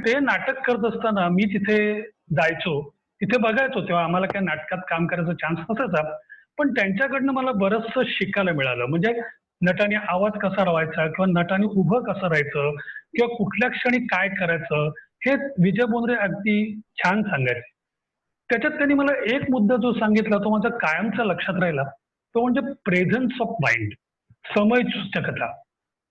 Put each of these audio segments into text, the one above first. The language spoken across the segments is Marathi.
ते नाटक करत असताना मी तिथे जायचो. तिथे बघायचो तेव्हा आम्हाला काही नाटकात काम करायचा चान्स नसायचा. पण त्यांच्याकडनं मला बरचसं शिकायला मिळालं. म्हणजे नटाने आवाज कसा लावायचा किंवा नटाने उभं कसं राहायचं किंवा कुठल्या क्षणी काय करायचं हे विजय बोंद्रे अगदी छान सांगायचे. त्याच्यात त्यांनी मला एक मुद्दा जो सांगितला तो माझा कायमचा लक्षात राहिला. तो म्हणजे प्रेझन्स ऑफ माइंड, समयसूचकता.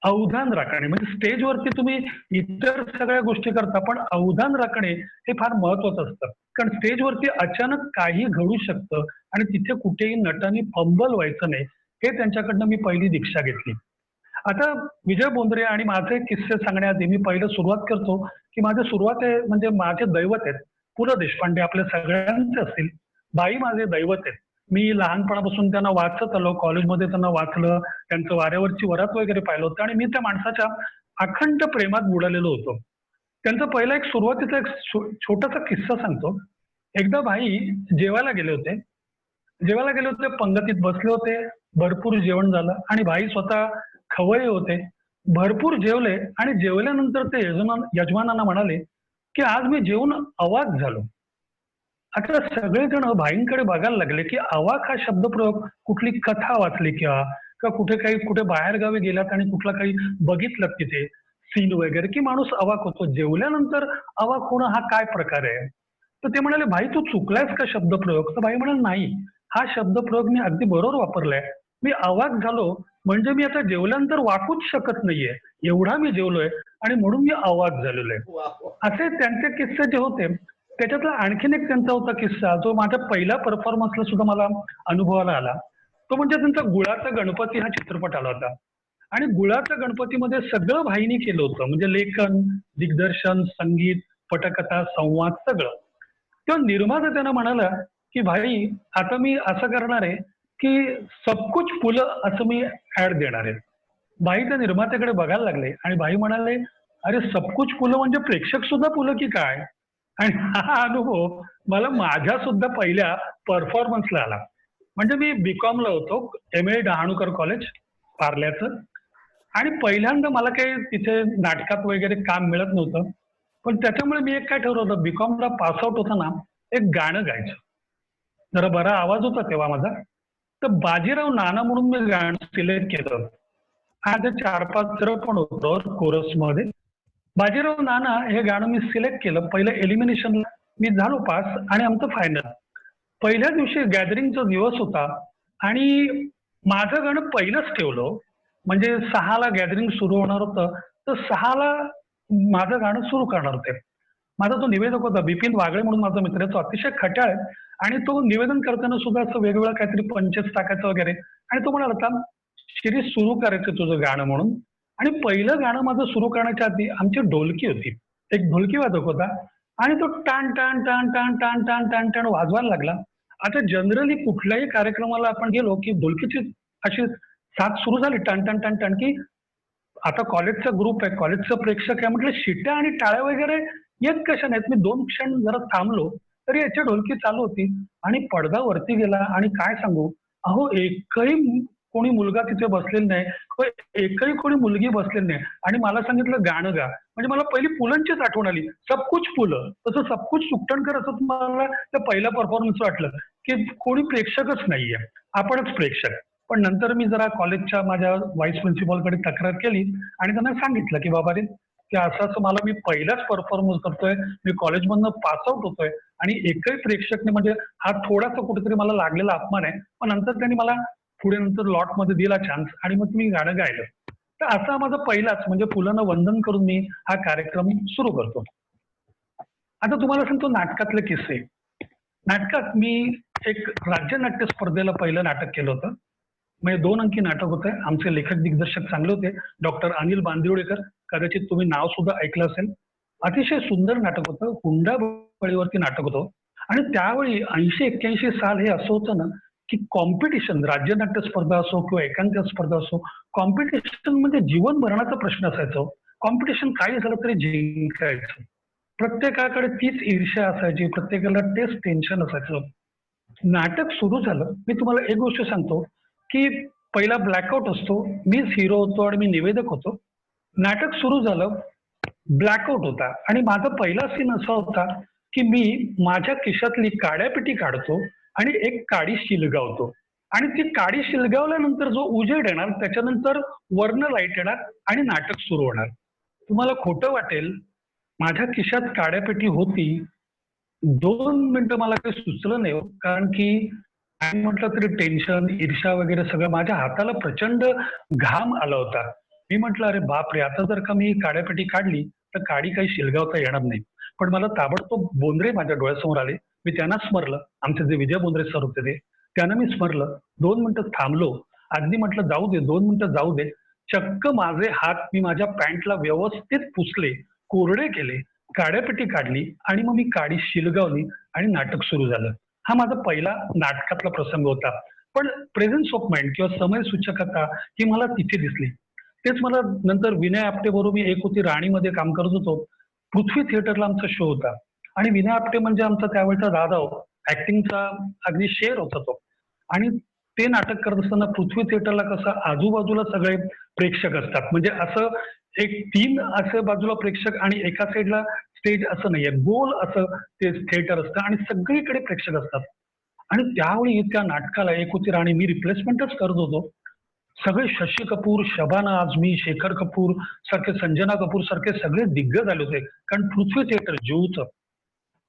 अवधान राखणे म्हणजे स्टेजवरती तुम्ही इतर सगळ्या गोष्टी करता पण अवधान राखणे हे फार महत्वाचं असतं. कारण स्टेजवरती अचानक काही घडू शकतं आणि तिथे कुठेही नटांनी फंबल व्हायचं नाही. हे त्यांच्याकडनं मी पहिली दीक्षा घेतली. आता विजय बोंद्रे आणि माझे किस्से सांगण्याआधी मी पहिलं सुरुवात करतो, की माझी सुरुवात आहे म्हणजे माझे दैवत आहेत. पु. ल. देशपांडे आपल्या सगळ्यांचे असतील. बाई माझे दैवत आहेत. मी लहानपणापासून त्यांना वाचत आलो, कॉलेजमध्ये त्यांना वाचलं, त्यांचं वाऱ्यावरची वरात वगैरे पाहिलं होतं आणि मी त्या माणसाच्या अखंड प्रेमात बुडालेलो होतो. त्यांचा पहिला एक सुरुवातीचा एक छोटासा किस्सा सांगतो. एकदा भाई जेवायला गेले होते. जेवायला गेले होते, पंगतीत बसले होते, भरपूर जेवण झालं आणि भाई स्वतः खवय्ये होते. भरपूर जेवले आणि जेवल्यानंतर ते यजमानांना म्हणाले, की आज मी जेवून अवाक झालो. आता सगळेजण भाईंकडे बघायला लागले, की अवाक हा शब्दप्रयोग कुठली कथा वाचली किंवा कुठे काही कुठे बाहेरगावी गेलात आणि कुठला काही बघितलं तिथे सीन वगैरे, की माणूस अवाक होतो. जेवल्यानंतर अवाक होणं हा काय प्रकार आहे? तर ते म्हणाले, "भाई तू चुकलायस का शब्दप्रयोग?" तर भाई म्हणाले, "नाही, हा शब्दप्रयोग मी अगदी बरोबर वापरलाय. मी अवाक झालो म्हणजे मी आता जेवल्यानंतर वाकूच शकत नाहीये. एवढा मी जेवलोय आणि म्हणून मी अवाक झालेलो आहे." वाह! वाह! असे त्यांचे किस्से जे होते, त्याच्यातला आणखीन एक त्यांचा होता किस्सा, जो माझ्या पहिल्या परफॉर्मन्सला सुद्धा मला अनुभवाला आला. तो म्हणजे त्यांचा गुळाचा गणपती हा चित्रपट आला होता. आणि गुळाच्या गणपतीमध्ये सगळं भाईनी केलं होतं. म्हणजे लेखन, दिग्दर्शन, संगीत, पटकथा, संवाद सगळं. तेव्हा निर्माता त्यांना म्हणाला, की "भाई आता मी असं करणार आहे, की सब कुछ फुलं असं मी ॲड देणार आहे." भाई त्या निर्मात्याकडे बघायला लागले आणि भाई म्हणाले, "अरे सब कुछ फुलं म्हणजे प्रेक्षक सुद्धा फुलं की काय?" आणि हा अनुभव मला माझ्या सुद्धा पहिल्या परफॉर्मन्सला आला. म्हणजे मी बी-कॉमला होतो, एम-ए डहाणूकर कॉलेज पार्ल्याचं आणि पहिल्यांदा मला काही तिथे नाटकात वगैरे काम मिळत नव्हतं. पण त्याच्यामुळे मी एक काय ठरवलं, बी-कॉमला पास आउट होताना एक गाणं गायचं. जरा बरा आवाज होता तेव्हा माझा. तर बाजीराव नाना म्हणून मी गाणं सिलेक्ट केलं. आज 4-5 पण होतं कोरसमध्ये. बाजीराव नाना हे गाणं मी सिलेक्ट केलं. पहिलं एलिमिनेशनला मी झालो पास आणि आमचं फायनल. पहिल्या दिवशी गॅदरिंगचा दिवस होता आणि माझं गाणं पहिलंच ठेवलं. म्हणजे 6ला गॅदरिंग सुरू होणार होतं, तर 6ला माझं गाणं सुरू करणार होते. माझा तो निवेदक होता बिपिन वागळे म्हणून माझा मित्र आहे. तो अतिशय खट्याळ आहे आणि तो निवेदन करताना सुद्धा असं वेगवेगळं काहीतरी पंचेस टाकायचं वगैरे आणि तो म्हणाला, "थांब, शिरीष सुरू करायचं तुझं गाणं म्हणून." आणि पहिलं गाणं माझं सुरू करण्याच्या आधी आमची ढोलकी होती. एक ढोलकी वादक होता आणि तो टाण, टाण, टाण, टाण, टाण, टाण, टाण, टाण वाजवायला लागला. आता जनरली कुठल्याही कार्यक्रमाला आपण गेलो, की ढोलकीची अशी साथ सुरू झाली टाण, टाण, टाण, टाण, की आता कॉलेजचा ग्रुप आहे, कॉलेजचं प्रेक्षक आहे म्हटलं शिट्या आणि टाळ्या वगैरे येत कशा नाहीत. मी 2 क्षण जरा थांबलो, तरी याची ढोलकी चालू होती आणि पडदा वरती गेला आणि काय सांगू, अहो एकही कोणी मुलगा तिथे बसलेला नाही व एकही कोणी मुलगी बसलेली नाही आणि मला सांगितलं गाणं गा. म्हणजे मला पहिली पुलंचीच आठवण आली. सब कुछ फुलं. तसं सब कुछ सुकटणकर असं मला त्या पहिल्या परफॉर्मन्स वाटलं, की कोणी प्रेक्षकच नाहीये. आपणच प्रेक्षक. पण नंतर मी जरा कॉलेजच्या माझ्या व्हाईस प्रिन्सिपॉलकडे तक्रार केली आणि त्यांना सांगितलं, की "बाबा रे, की असं-असं मला मी पहिलाच परफॉर्मन्स करतोय. मी कॉलेजमधनं पास आउट होतोय आणि एकही प्रेक्षकने म्हणजे हा थोडासा कुठेतरी मला लागलेला अपमान आहे." पण नंतर त्यांनी मला पुढे नंतर लॉटमध्ये दिला चान्स आणि मग मी गाणं गायलं. तर असा माझा पहिलाच म्हणजे पुलांना वंदन करून मी हा कार्यक्रम सुरू करतो. आता तुम्हाला सांगतो नाटकातले किस्से. नाटकात मी एक राज्य नाट्य स्पर्धेला पहिलं नाटक केलं होतं. म्हणजे 2 अंकी नाटक होतं. आमचे लेखक दिग्दर्शक चांगले होते. डॉक्टर अनिल बांदिवडेकर. कदाचित तुम्ही नाव सुद्धा ऐकलं असेल. अतिशय सुंदर नाटक होतं. हुंडाबळीवरती नाटक होतं आणि त्यावेळी 80-81 साल हे असं होतं ना, की कॉम्पिटिशन राज्य नाट्य स्पर्धा असो किंवा एकांकिका स्पर्धा असो, कॉम्पिटिशन म्हणजे जीवन मरणाचा प्रश्न असायचा. कॉम्पिटिशन काही झालं तरी जिंकायचं. प्रत्येकाकडे तीच ईर्ष्या असायची. प्रत्येकाला तेच टेन्शन असायचं. नाटक सुरू झालं. मी तुम्हाला एक गोष्ट सांगतो, की पहिला ब्लॅकआउट असतो. मीच हिरो होतो आणि मी निवेदक होतो. नाटक सुरू झालं. ब्लॅकआउट होता आणि माझा पहिला सीन असा होता, की मी माझ्या खिशातली काड्यापेटी काढतो आणि एक काडी शिलगावतो आणि ती काडी शिलगावल्यानंतर जो उजेड येणार त्याच्यानंतर वरनं लाईट येणार आणि नाटक सुरू होणार. तुम्हाला खोटं वाटेल, माझ्या खिशात काड्यापेटी होती. 2 मिनिटं मला काही सुचलं नाही हो. कारण की काय म्हटलं तरी टेन्शन, ईर्ष्या वगैरे सगळं माझ्या हाताला प्रचंड घाम आला होता. मी म्हटलं, "अरे बापरे! आता जर का मी काड्यापेटी काढली, तर काडी काही शिलगावता येणार नाही." पण मला ताबडतोब बोंद्रे माझ्या डोळ्यासमोर आले. मी त्यांना स्मरलं. आमचे जे विजय बोंद्रे सर होते ते. त्यांना मी स्मरलं. 2 मिनिटं थांबलो. अगदी म्हटलं, "जाऊ दे, 2 मिनिटं जाऊ दे." चक्क माझे हात मी माझ्या पॅन्टला व्यवस्थित पुसले, कोरडे केले, काड्यापेटी काढली आणि मग मी काडी शिलगावली आणि नाटक सुरू झालं. हा माझा पहिला नाटकातला प्रसंग होता. पण प्रेझेन्स ऑफ माइंड किंवा समय सूचकता ही मला तिथे दिसली. तेच मला नंतर विनय आपटे बरोबर मी एक होती राणीमध्ये काम करत होतो. पृथ्वी थिएटरला आमचा शो होता आणि विनय आपटे म्हणजे आमचा त्यावेळचा दादा हो. ॲक्टिंगचा अगदी शेर होता तो. आणि ते नाटक करत असताना पृथ्वी थिएटरला कसं आजूबाजूला सगळे प्रेक्षक असतात. म्हणजे असं एक 3 असे बाजूला प्रेक्षक आणि एका साइडला स्टेज असं नाहीये. गोल असं ते थिएटर असतं आणि सगळीकडे प्रेक्षक असतात. आणि त्यावेळी त्या नाटकाला एक होती राणी मी रिप्लेसमेंटच करत होतो. सगळे शशी कपूर, शबाना आझमी, शेखर कपूर सारखे, संजना कपूर सारखे सगळे दिग्गज आले होते. कारण पृथ्वी थिएटर जुहूचं.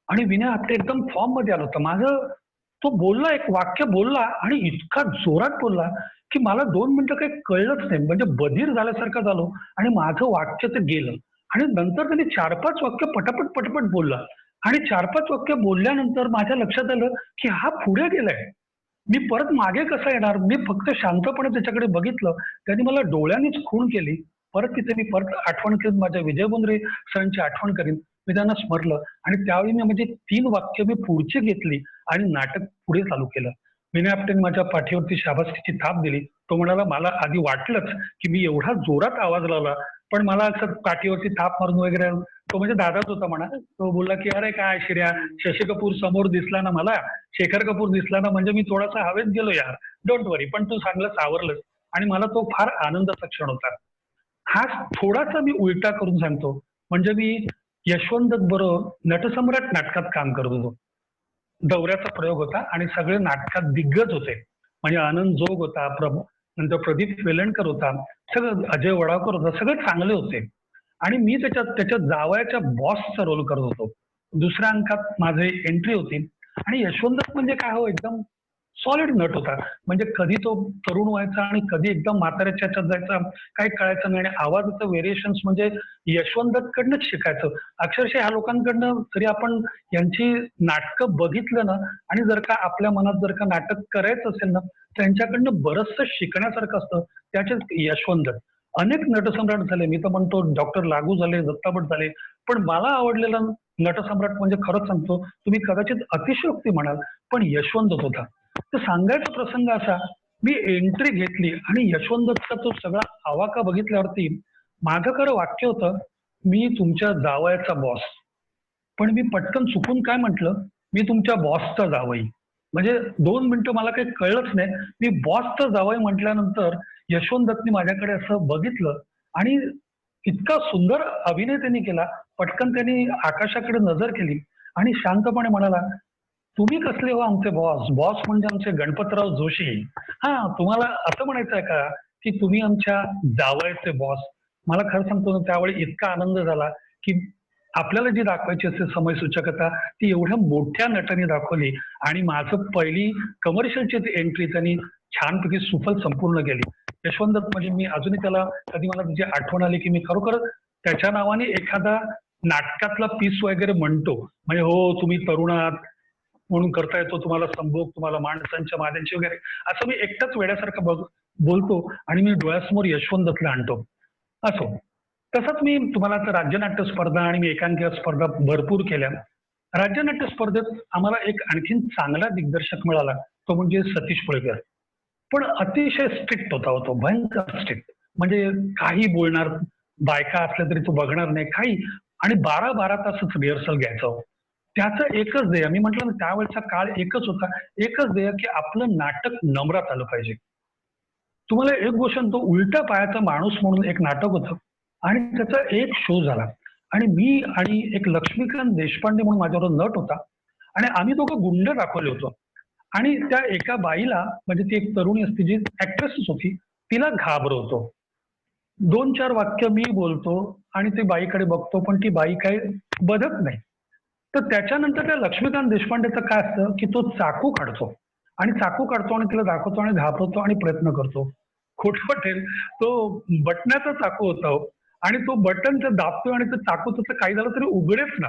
आणि विनय आपटे एकदम फॉर्ममध्ये आला होता. माझं तो बोलला, एक वाक्य बोलला आणि इतका जोरात बोलला, की मला 2 मिनिटं काही कळलंच नाही. म्हणजे बधीर झाल्यासारखं झालो आणि माझं वाक्य ते गेलं. आणि नंतर त्यांनी 4-5 वाक्य पटापट, पटापट बोलला आणि 4-5 वाक्य बोलल्यानंतर माझ्या लक्षात आलं, की हा पुढे गेलाय. मी परत मागे कसा येणार? मी फक्त शांतपणे त्याच्याकडे बघितलं. त्याने मला डोळ्यांनीच खूण केली. परत तिथे मी परत आठवण करीन माझ्या विजय बोंद्रे सरांची आठवण करीन. मी त्यांना स्मरलं आणि त्यावेळी मी म्हणजे 3 वाक्य मी पुढची घेतली आणि नाटक पुढे चालू केलं. विनय आपटेने माझ्या पाठीवरती शाबासकीची थाप दिली. तो म्हणाला, "मला आधी वाटलंच, की मी एवढा जोरात आवाज लावला, पण मला असं पाठीवरती थाप मारून वगैरे." तो म्हणजे दादाच होता म्हणा. तो बोलला, की "अरे काय शिर्या, शशी कपूर समोर दिसला ना मला, शेखर कपूर दिसला ना म्हणजे मी थोडासा हवेत गेलो यार. डोंट वरी. पण तू चांगलं सावरलंस." आणि मला तो फार आनंदाचा क्षण होता. हा थोडासा मी उलटा करून सांगतो. म्हणजे मी यशवंत दत्त बरोबर नटसम्राट नाटकात काम करत होतो. दौऱ्याचा प्रयोग होता आणि सगळे नाटकात दिग्गज होते. म्हणजे आनंद जोग होता, नंतर प्रदीप वेलणकर होता, सगळं अजय वडावकर होता, सगळे चांगले होते. आणि मी त्याच्या जावयाच्या बॉसचा रोल करत होतो. दुसऱ्या अंकात माझी एंट्री होती आणि यशवंत दत्त म्हणजे काय हो एकदम सॉलिड नट होता. म्हणजे कधी तो तरुण व्हायचा आणि कधी एकदम म्हाताऱ्याच्या ह्याच्यात जायचा, काही कळायचं नाही आणि आवाजाचं व्हेरिएशन्स म्हणजे यशवंत दत्तकडनंच शिकायचं. अक्षरशः ह्या लोकांकडनं जरी आपण यांची नाटकं बघितलं ना आणि जर का आपल्या मनात जर का नाटक करायचं असेल ना, त्यांच्याकडनं बरचसं शिकण्यासारखं असतं. त्याच्यात यशवंत दत्त. अनेक नटसम्राट झाले. मी तर म्हणतो डॉक्टर लागू झाले, दत्ता भट झाले. पण मला आवडलेला नटसम्राट म्हणजे खरंच सांगतो, तुम्ही कदाचित अतिशयोक्ती म्हणाल, पण यशवंत दत्त होता. तर सांगायचा प्रसंग असा, मी एंट्री घेतली आणि यशवंत दत्तचा तो सगळा आवाका बघितल्यावरती माझं खरं वाक्य होतं, "मी तुमच्या जावयाचा बॉस." पण मी पटकन चुकून काय म्हटलं, "मी तुमच्या बॉसचा जावई." म्हणजे 2 मिनिटं मला काही कळलंच नाही. मी बॉसचा जावई म्हटल्यानंतर यशवंत दत्तनी माझ्याकडे असं बघितलं आणि इतका सुंदर अभिनय त्यांनी केला. पटकन त्यांनी आकाशाकडे नजर केली आणि शांतपणे म्हणाला, "तुम्ही कसले हो आमचे बॉस? बॉस म्हणजे आमचे गणपतराव जोशी." हां, तुम्हाला असं म्हणायचं आहे का, की तुम्ही आमच्या जावयाचे बॉस? मला खरं सांगतो ना, त्यावेळी इतका आनंद झाला, की आपल्याला जी दाखवायची असते समय सूचकता, ती एवढ्या मोठ्या नटाने दाखवली आणि माझं पहिली कमर्शियलची एंट्री त्यांनी छानपैकी सुफल संपूर्ण केली. यशवंत दत्त म्हणजे मी अजूनही त्याला कधी मला त्याची आठवण आली, की मी खरोखर त्याच्या नावाने एखादा नाटकातला पीस वगैरे म्हणतो. म्हणजे हो, तुम्ही तरुण आहात म्हणून करता येतो, तुम्हाला संभोग, तुम्हाला माणसांच्या माद्यांची वगैरे असं मी एकटाच वेड्यासारखं बोलतो आणि मी डोळ्यासमोर यशवंत दत्तला आणतो. असो. तसंच मी तुम्हाला आता राज्यनाट्य स्पर्धा आणि मी एकांकिका स्पर्धा भरपूर केल्या. राज्यनाट्य स्पर्धेत आम्हाला एक आणखीन चांगला दिग्दर्शक मिळाला, तो म्हणजे सतीश पुळेकर. पण अतिशय स्ट्रिक्ट होता हो तो, भयंकर स्ट्रिक्ट. म्हणजे काही बोलणार, बायका असल्या तरी तो बघणार नाही, काही आणि 12-12 तासच रिहर्सल घ्यायचं हो. त्याचं एकच ध्येय, मी म्हटलं ना त्यावेळचा काळ एकच होता, एकच ध्येय की आपलं नाटक नम्रात आलं पाहिजे. तुम्हाला एक गोष्ट सांगतो, उलट्या पायाचा माणूस म्हणून एक नाटक होतं आणि त्याचा एक शो झाला आणि मी आणि एक लक्ष्मीकांत देशपांडे म्हणून माझ्याबरोबर नट होता आणि आम्ही दोघं गुंड दाखवले होतो. आणि त्या एका बाईला म्हणजे ती एक तरुणी असते जी ऍक्ट्रेसच होती, तिला घाबरवतो. 2-4 वाक्य मी बोलतो आणि ती बाईकडे बघतो, पण ती बाई काही बघत नाही. तर त्याच्यानंतर त्या लक्ष्मीकांत देशपांडेचं काय असतं, की तो चाकू काढतो आणि चाकू काढतो आणि तिला दाखवतो आणि घाबरवतो आणि प्रयत्न करतो. खोटं वाटेल, तो बटणाचा चाकू होता हो आणि तो बटन ते दाबतोय आणि ते चाकू त्याचं काही झालं तरी उघडेच ना.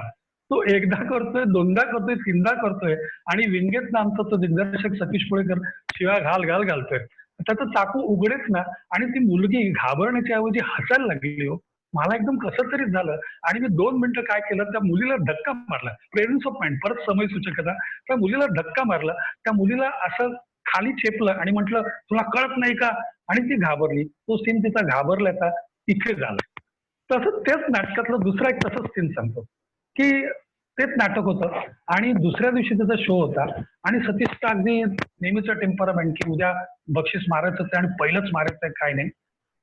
तो एकदा करतोय, दोनदा करतोय, तीनदा करतोय आणि विंगेतनं आमचा तो दिग्दर्शक सतीश पुळेकर शिव्या घाल घालतोय. त्याचं चाकू उघडेच ना आणि ती मुलगी घाबरण्याच्या ऐवजी हसायला लागली हो. मला एकदम कसं तरी झालं आणि मी 2 मिनिटं काय केलं, त्या मुलीला धक्का मारला. प्रेझन्स ऑफ माइंड, परत समय सूचकता. त्या मुलीला धक्का मारला. त्या मुलीला असं खाली चेपलं आणि म्हटलं, "तुला कळत नाही का?" आणि ती घाबरली. तो सीन तिचा घाबरल्याचा इथे झाला. तसंच तेच नाटकातलं दुसरा एक तसंच सीन सांगतो, की तेच नाटक होतं आणि दुसऱ्या दिवशी त्याचा शो होता आणि सतीशचा अगदी नेहमीचा टेम्परामेंट, की उद्या बक्षीस मारायचंच आहे आणि पहिलंच मारायचं आहे, काय नाही.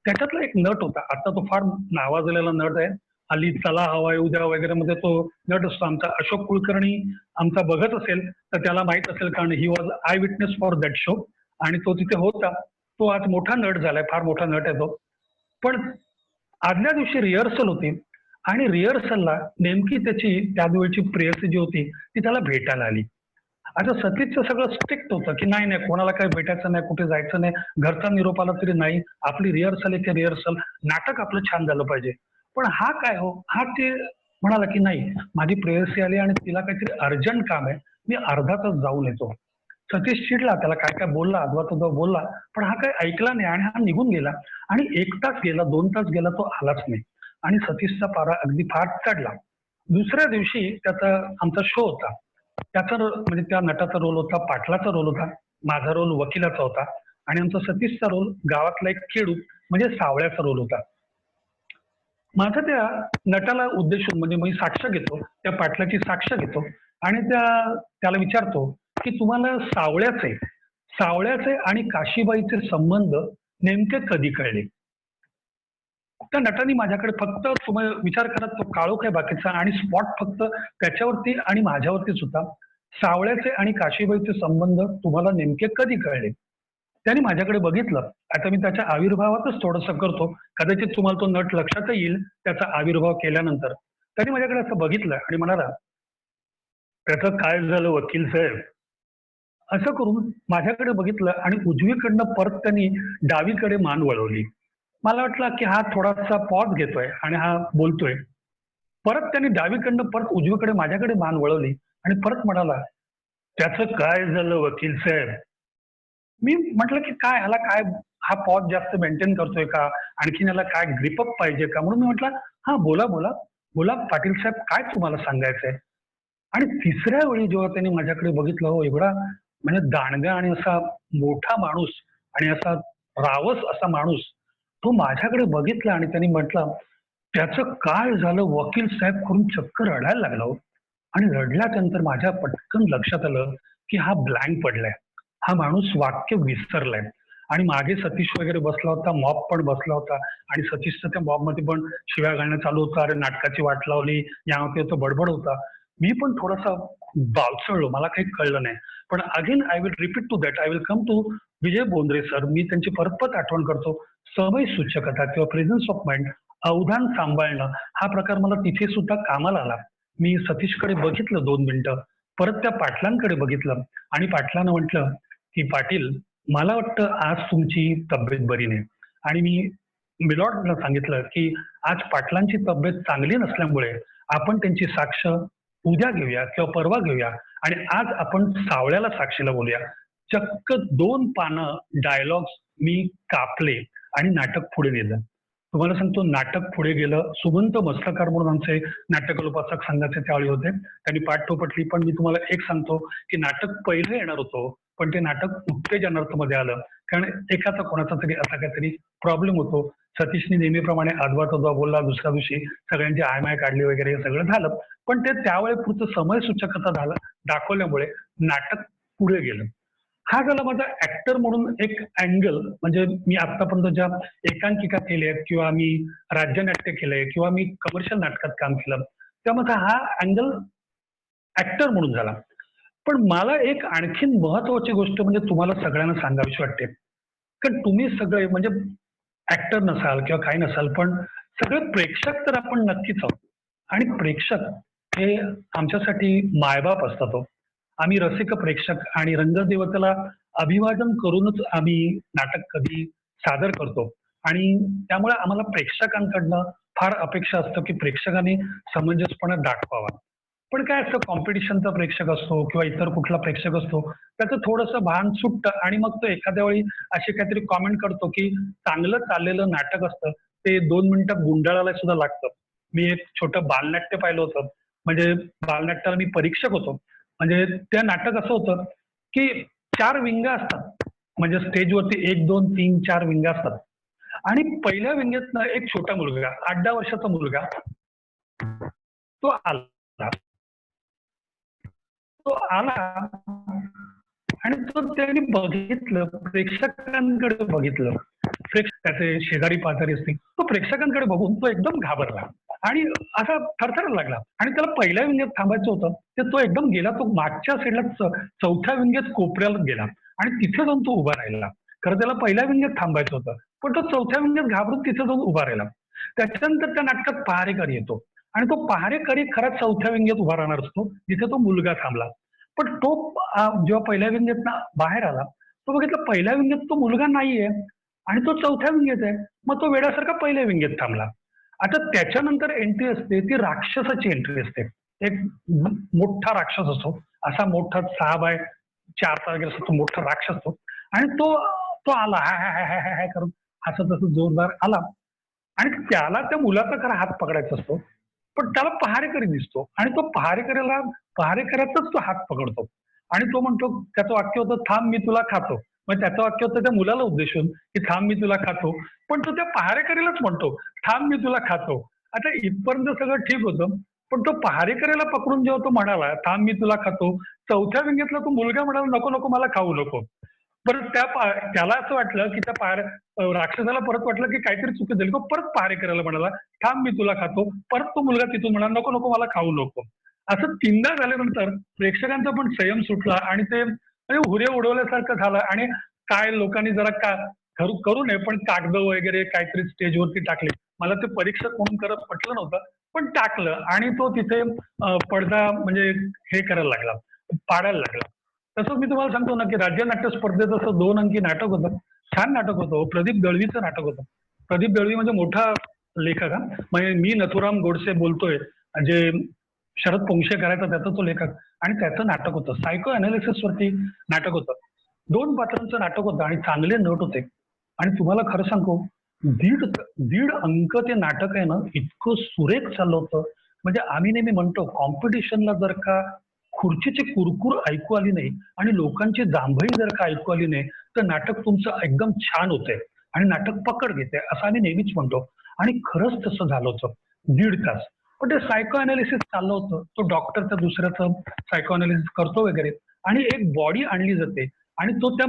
त्याच्यातला एक नट होता. आता तो फार नावाजलेला नट आहे. हल्ली चला हवा उद्या वगैरे मध्ये तो नट असतो आमचा अशोक कुलकर्णी. आमचा बघत असेल तर त्याला माहित असेल, कारण he was I witness for that show आणि तो तिथे होता. तो आज मोठा नट झालाय, फार मोठा नट आहे तो. पण आदल्या दिवशी रिहर्सल होती आणि रिहर्सलला नेमकी त्याची त्यावेळची प्रेयसी जी होती ती त्याला भेटायला आली. आता सतीशचं सगळं स्ट्रिक्ट होतं, की नाही, नाही कोणाला काही भेटायचं नाही, कुठे जायचं नाही, घरचा निरोप आला तरी नाही, आपली रिहर्सल आहे ते रिहर्सल, नाटक आपलं छान झालं पाहिजे. पण हा काय हो, हा ते म्हणाला, की नाही माझी प्रेयसी आली आणि तिला काहीतरी अर्जंट काम आहे, मी अर्धा तास जाऊन येतो. सतीश चिडला, त्याला काय काय बोलला, अद्वा बोलला, पण हा काही ऐकला नाही आणि हा निघून गेला. आणि 1 तास गेला, 2 तास गेला, तो आलाच नाही आणि सतीशचा पारा अगदी फार चढला. दुसऱ्या दिवशी त्याचा आमचा शो होता. त्याचा म्हणजे त्या नटाचा रोल होता, पाटलाचा रोल होता, माझा रोल वकिलाचा होता आणि आमचा सतीशचा रोल गावातला एक खेडूत म्हणजे सावळ्याचा रोल होता. माझा त्या नटाला उद्देशून म्हणजे मी साक्ष घेतो, त्या पाटलाची साक्ष घेतो आणि त्याला विचारतो, की तुम्हाला सावळ्याचे आणि काशीबाईचे संबंध नेमके कधी कळले? त्या नटाने माझ्याकडे फक्त तुम्ही विचार करा, तो काळोख आहे बाकीचा आणि स्पॉट फक्त त्याच्यावरती आणि माझ्यावरतीच होता. सावळ्याचे आणि काशीबाईचे संबंध तुम्हाला नेमके कधी कळले? त्याने माझ्याकडे बघितलं. आता मी त्याच्या आविर्भावातच थोडंसं करतो. कदाचित तुम्हाला तो नट लक्षातही येईल त्याचा आविर्भाव केल्यानंतर. त्याने माझ्याकडे असं बघितलं आणि म्हणाला, "त्याचं काय झालं वकील साहेब?" असं करून माझ्याकडे बघितलं आणि उजवीकडनं परत त्यांनी डावीकडे मान वळवली. मला वाटलं, की हा थोडासा पॉज घेतोय आणि हा बोलतोय. परत त्यांनी डावीकडनं परत उजवीकडे माझ्याकडे मान वळवली आणि परत म्हणाला, "त्याचं काय झालं वकील साहेब?" मी म्हटलं, की काय ह्याला काय हा पॉज जास्त मेंटेन करतोय का? आणखीन याला काय ग्रिपअप पाहिजे का? म्हणून मी म्हटलं, "हां, बोला, बोला. बोला पाटील साहेब काय तुम्हाला सांगायचंय?" आणि तिसऱ्या वेळी जेव्हा त्यांनी माझ्याकडे बघितलं हो, एवढा म्हणजे दांडगा आणि असा मोठा माणूस आणि असा रावस असा माणूस, तो माझ्याकडे बघितला आणि त्यांनी म्हटलं, "त्याचं काय झालं वकील साहेब?" करून चक्क रडायला लागला हो. आणि रडल्यानंतर माझ्या पटकन लक्षात आलं, की हा ब्लँक पडलाय. हा माणूस वाक्य विसरलाय. आणि मागे सतीश वगैरे बसला होता, मॉब पण बसला होता आणि सतीशचं त्या मॉबमध्ये पण शिव्या घालणं चालू होतं. "अरे नाटकाची वाट लावली." यावरती तो बडबड होता. मी पण थोडासा बावचळलो. मला काही कळलं नाही. पण again I will repeat to that. I will come to Vijay Bondre sir. मी त्यांची परत आठवण करतो. समय सूचकता किंवा प्रेझन्स ऑफ माइंड, अवधान सांभाळणं हा प्रकार मला तिथे सुद्धा कामाला आला. मी सतीशकडे बघितलं 2 मिनिटं. परत त्या पाटलांकडे बघितलं आणि पाटलानं म्हटलं, की "पाटील, मला वाटतं आज तुमची तब्येत बरी नाही." आणि मी मिलॉर्डला सांगितलं, की "आज पाटलांची तब्येत चांगली नसल्यामुळे आपण त्यांची साक्ष उद्या घेऊया किंवा परवा घेऊया आणि आज आपण सावळ्याला साक्षीला बोलूया." चक्क 2 पानं डायलॉग्स मी कापले आणि नाटक पुढे नेलं. तुम्हाला सांगतो नाटक पुढे गेलं. सुमंत मस्तकार म्हणून आमचे नाट्यकलोपासक संघाचे त्यावेळी होते. त्यांनी पाठ थोपटली. पण मी तुम्हाला एक सांगतो, की नाटक पहिलं येणार होतं, पण ते नाटक उत्तेजनार्थमध्ये आलं. कारण एकाचा कोणाचा तरी असा काहीतरी प्रॉब्लेम होतो. सतीशने नेहमीप्रमाणे आजवा-तजवा बोलला. दुसऱ्या दिवशी सगळ्यांची आय-माय काढली वगैरे हे सगळं झालं. पण ते त्यावेळेपुरतं समयसूचकता झालं दाखवल्यामुळे नाटक पुढे गेलं. हा झाला माझा ऍक्टर म्हणून एक अँगल. म्हणजे मी आतापर्यंत ज्या एकांकिका केल्या आहेत किंवा मी राज्यनाट्य केलंय किंवा मी कमर्शियल नाटकात काम केलं, त्यामध्ये हा अँगल ऍक्टर म्हणून झाला. पण मला एक आणखीन महत्वाची गोष्ट म्हणजे तुम्हाला सगळ्यांना सांगावीशी वाटते. कारण तुम्ही सगळे म्हणजे ऍक्टर नसाल किंवा काही नसाल, पण सगळे प्रेक्षक तर आपण नक्कीच आहोत. आणि प्रेक्षक हे आमच्यासाठी मायबाप असतात हो. आम्ही रसिक प्रेक्षक आणि रंगदेवतेला अभिवादन करूनच आम्ही नाटक कधी सादर करतो. आणि त्यामुळे आम्हाला प्रेक्षकांकडनं फार अपेक्षा असतं की प्रेक्षकांनी समंजसपणे दाखवावा. पण काय असतं, कॉम्पिटिशनचा प्रेक्षक असतो किंवा इतर कुठला प्रेक्षक असतो, त्याचं थोडंसं भान सुटतं आणि मग तो एखाद्या वेळी अशी काहीतरी कॉमेंट करतो की चांगलं चाललेलं नाटक असतं ते 2 मिनिटात गुंडाळायला सुद्धा लागतं. मी एक छोटं बालनाट्य पाहिलं होतं. म्हणजे बालनाट्याला मी परीक्षक होतो. म्हणजे त्या नाटक असं होतं की 4 विंगा असतात. म्हणजे स्टेजवरती 1, 2, 3, 4 विंगा असतात. आणि पहिल्या विंगेतनं एक छोटा मुलगा, 8-10 वर्षाचा मुलगा, तो आला. तो आला आणि तो त्यांनी बघितलं, प्रेक्षकांकडे बघितलं. त्याचे शेजारी पाजारी असतील. तो प्रेक्षकांकडे बघून तो एकदम घाबरला आणि असा थरथरायला लागला आणि त्याला पहिल्या विंगेत थांबायचं होतं. ते तो एकदम गेला. तो मागच्या साईडला चौथ्या विंगेत कोपऱ्याला गेला आणि तिथे जाऊन तो उभा राहिला. खरं त्याला पहिल्या विंगेत थांबायचं होतं. पण तो चौथ्या विंगेत घाबरून तिथे जाऊन उभा राहिला. त्याच्यानंतर त्या नाटकात पहारेकरी येतो आणि तो पहारेकरी खरा चौथ्या विंगेत उभा राहणार असतो, जिथे तो मुलगा थांबला. पण तो जेव्हा पहिल्या विंगेत बाहेर आला, तो बघितलं पहिल्या विंगेत तो मुलगा नाहीये आणि तो चौथ्या विंगेत आहे. मग तो वेड्यासारखा पहिल्या विंगेत थांबला. आता त्याच्यानंतर एंट्री असते ती राक्षसाची एंट्री असते. एक मोठा राक्षस असतो, असा मोठा 6x4 वगैरे असतो, तो मोठा राक्षस असतो आणि तो तो आला हाय हाय हाय हाय हाय करून हसत हसत जोरदार आला आणि त्याला त्या मुलाचा खरा हात पकडायचा असतो. पण त्याला पहारेकरी दिसतो आणि तो पहारेकऱ्याचाच तो हात पकडतो आणि तो म्हणतो, त्याचं वाक्य होतं, थांब मी तुला खातो. मग त्याचं वाक्य होतं त्या मुलाला उद्देशून की थांब मी तुला खातो. पण तो त्या पहारेकरीलाच म्हणतो, थांब मी तुला खातो. आता इथपर्यंत सगळं ठीक होतं. पण तो पहारेकऱ्याला पकडून जेव्हा तो म्हणाला, थांब मी तुला खातो, चौथ्या विंगेतला तो मुलगा म्हणाला, नको नको मला खाऊ नको. परत त्याला असं वाटलं की त्या राक्षसाला परत वाटलं की काहीतरी चुकी झाली. तो परत पहारेकऱ्याला म्हणाला, थांब मी तुला खातो. परत तो मुलगा तिथून म्हणाला, नको नको मला खाऊ नको. असं 3दा झाल्यानंतर प्रेक्षकांचा पण संयम सुटला आणि ते म्हणजे हुरे उडवल्यासारखं झालं आणि काय लोकांनी जरा करू नये पण कागद वगैरे काहीतरी स्टेजवरती टाकले. मला ते परीक्षक म्हणून करत पटलं नव्हतं, पण टाकलं आणि तो तिथे पडदा म्हणजे हे करायला लागला, पाडायला लागला. तसंच मी तुम्हाला सांगतो ना की राज्य नाट्य स्पर्धेत असं 2 अंकी नाटक होतं. छान नाटक होतं. प्रदीप दळवीचं नाटक होतं. प्रदीप दळवी म्हणजे मोठा लेखक. हा म्हणजे मी नथुराम गोडसे बोलतोय, जे शरद पोंक्षे करायचा त्याचा तो लेखक. आणि त्याचं नाटक होतं, सायको अनालिसिस वरती नाटक होतं. 2 पात्रांचं नाटक होतं आणि चांगले नट होते. आणि तुम्हाला खरं सांगू, दीड दीड अंक ते नाटक आहे ना, इतकं सुरेख चाललं होतं. म्हणजे आम्ही नेहमी म्हणतो कॉम्पिटिशनला जर का खुर्चीची कुरकुर ऐकू आली नाही आणि लोकांची जांभई जर का ऐकू आली नाही, तर नाटक तुमचं एकदम छान होतंय आणि नाटक पकड घेते असं आम्ही नेहमीच म्हणतो. आणि खरंच तसं झालं होतं. 1.5 तास. पण ते सायको अनालिसिस चाललं होतं. तो डॉक्टर त्या दुसऱ्याचं सायको अनालिसिस करतो वगैरे आणि एक बॉडी आणली जाते आणि तो त्या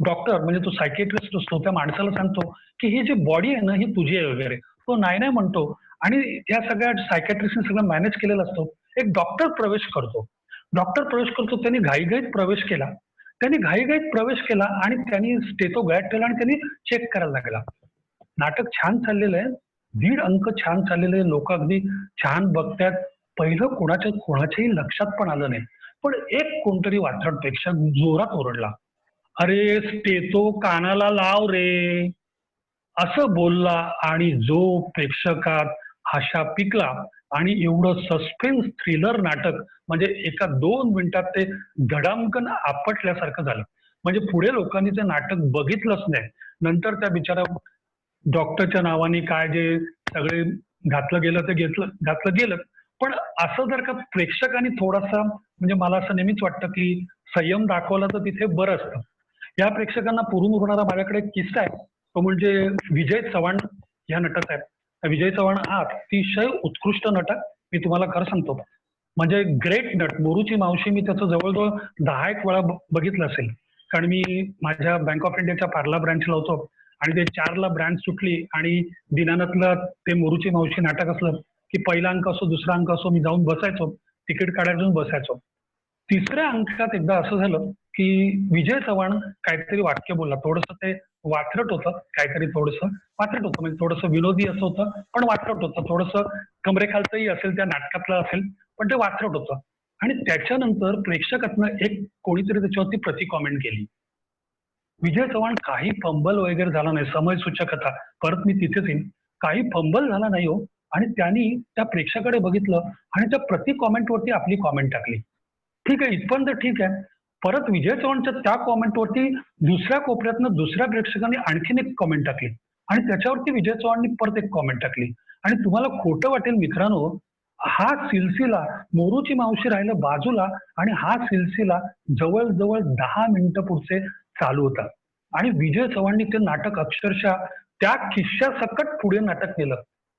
डॉक्टर म्हणजे तो सायकेट्रिस्ट असतो त्या माणसाला सांगतो की ही जी बॉडी आहे ना ही तुझी आहे वगैरे. तो नाही नाही म्हणतो आणि त्या सगळ्या सायकेट्रिस्टने सगळं मॅनेज केलेलं असतो. एक डॉक्टर प्रवेश करतो. त्यांनी घाईघाईत प्रवेश केला. त्यांनी घाईघाईत प्रवेश केला आणि त्यांनी स्टेथो गळ्यात ठेवला आणि त्यांनी चेक करायला लागला. नाटक छान चाललेलं आहे. 1.5 अंक छान चाललेले आहे. लोक अगदी छान बघतात. पहिलं कोणाच्याही लक्षात पण आलं नाही. पण एक कोणतरी वात्रटपेक्षा जोरात ओरडला, "अरे स्टेथो कानाला लाव रे!" असं बोलला आणि जो प्रेक्षकात आशा पिकला आणि एवढं सस्पेन्स थ्रिलर नाटक म्हणजे एका 2 मिनिटात ते धडामकन आपटल्यासारखं झालं. म्हणजे पुढे लोकांनी ते नाटक बघितलंच नाही. नंतर त्या बिचारा डॉक्टरच्या नावाने काय जे सगळे घातलं गेलं ते घातलं गेलं. पण असं जर का प्रेक्षकांनी थोडासा म्हणजे मला असं नेहमीच वाटतं की संयम दाखवला तर तिथे बरं असतं. या प्रेक्षकांना पुरून उरणारा माझ्याकडे एक किस्सा आहे. तो म्हणजे विजय चव्हाण या नटाचा आहे. विजय चव्हाण हा अतिशय उत्कृष्ट नट आहे. मी तुम्हाला खरं सांगतो. म्हणजे ग्रेट नट. मोरूची मावशी मी त्याचं जवळजवळ 10 एक वेळा बघितलं असेल. कारण मी माझ्या बँक ऑफ इंडियाच्या पार्ला ब्रँचला होतो आणि ते 4ला ब्रँच सुटली आणि दिनानाथला ते मोरूची मावशी नाटक असलं की पहिला अंक असो दुसरा अंक असो मी जाऊन बसायचो, तिकीट काढायला बसायचो. तिसऱ्या अंकात एकदा असं झालं की विजय चव्हाण काहीतरी वाक्य बोलला, थोडंसं ते वात्रट होतं, काहीतरी थोडंसं वात्रट होतं, म्हणजे थोडंसं विनोदी असं होतं पण वात्रट होतं, थोडंसं कमरेखालचंही असेल त्या नाटकातलं असेल पण ते वात्रट होतं. आणि त्याच्यानंतर प्रेक्षकातनं एक कोणीतरी त्याच्यावरती प्रति कॉमेंट केली. विजय चव्हाण काही फंबल वगैरे झाला नाही, समयसूचकता परत मी तिथेच येईन, काही फंबल झाला नाही हो. आणि त्यांनी त्या प्रेक्षकाकडे बघितलं आणि त्या प्रति कॉमेंटवरती आपली कॉमेंट टाकली. ठीक आहे, इथपर्यंत ठीक आहे. परत विजय चव्हाणच्या त्या कॉमेंटवरती दुसऱ्या कोपऱ्यातनं दुसऱ्या प्रेक्षकांनी आणखीन एक कॉमेंट टाकली आणि त्याच्यावरती विजय चव्हाणनी परत एक कॉमेंट टाकली. आणि तुम्हाला खोटं वाटेल मित्रांनो, हा सिलसिला मोरूची मावशी राहिलं बाजूला आणि हा सिलसिला जवळजवळ 10 मिनिटं पुढचे चालू होता. आणि विजय चव्हाणनी ते नाटक अक्षरशः त्या खिश्यासकट पुढे नाटक नेलं.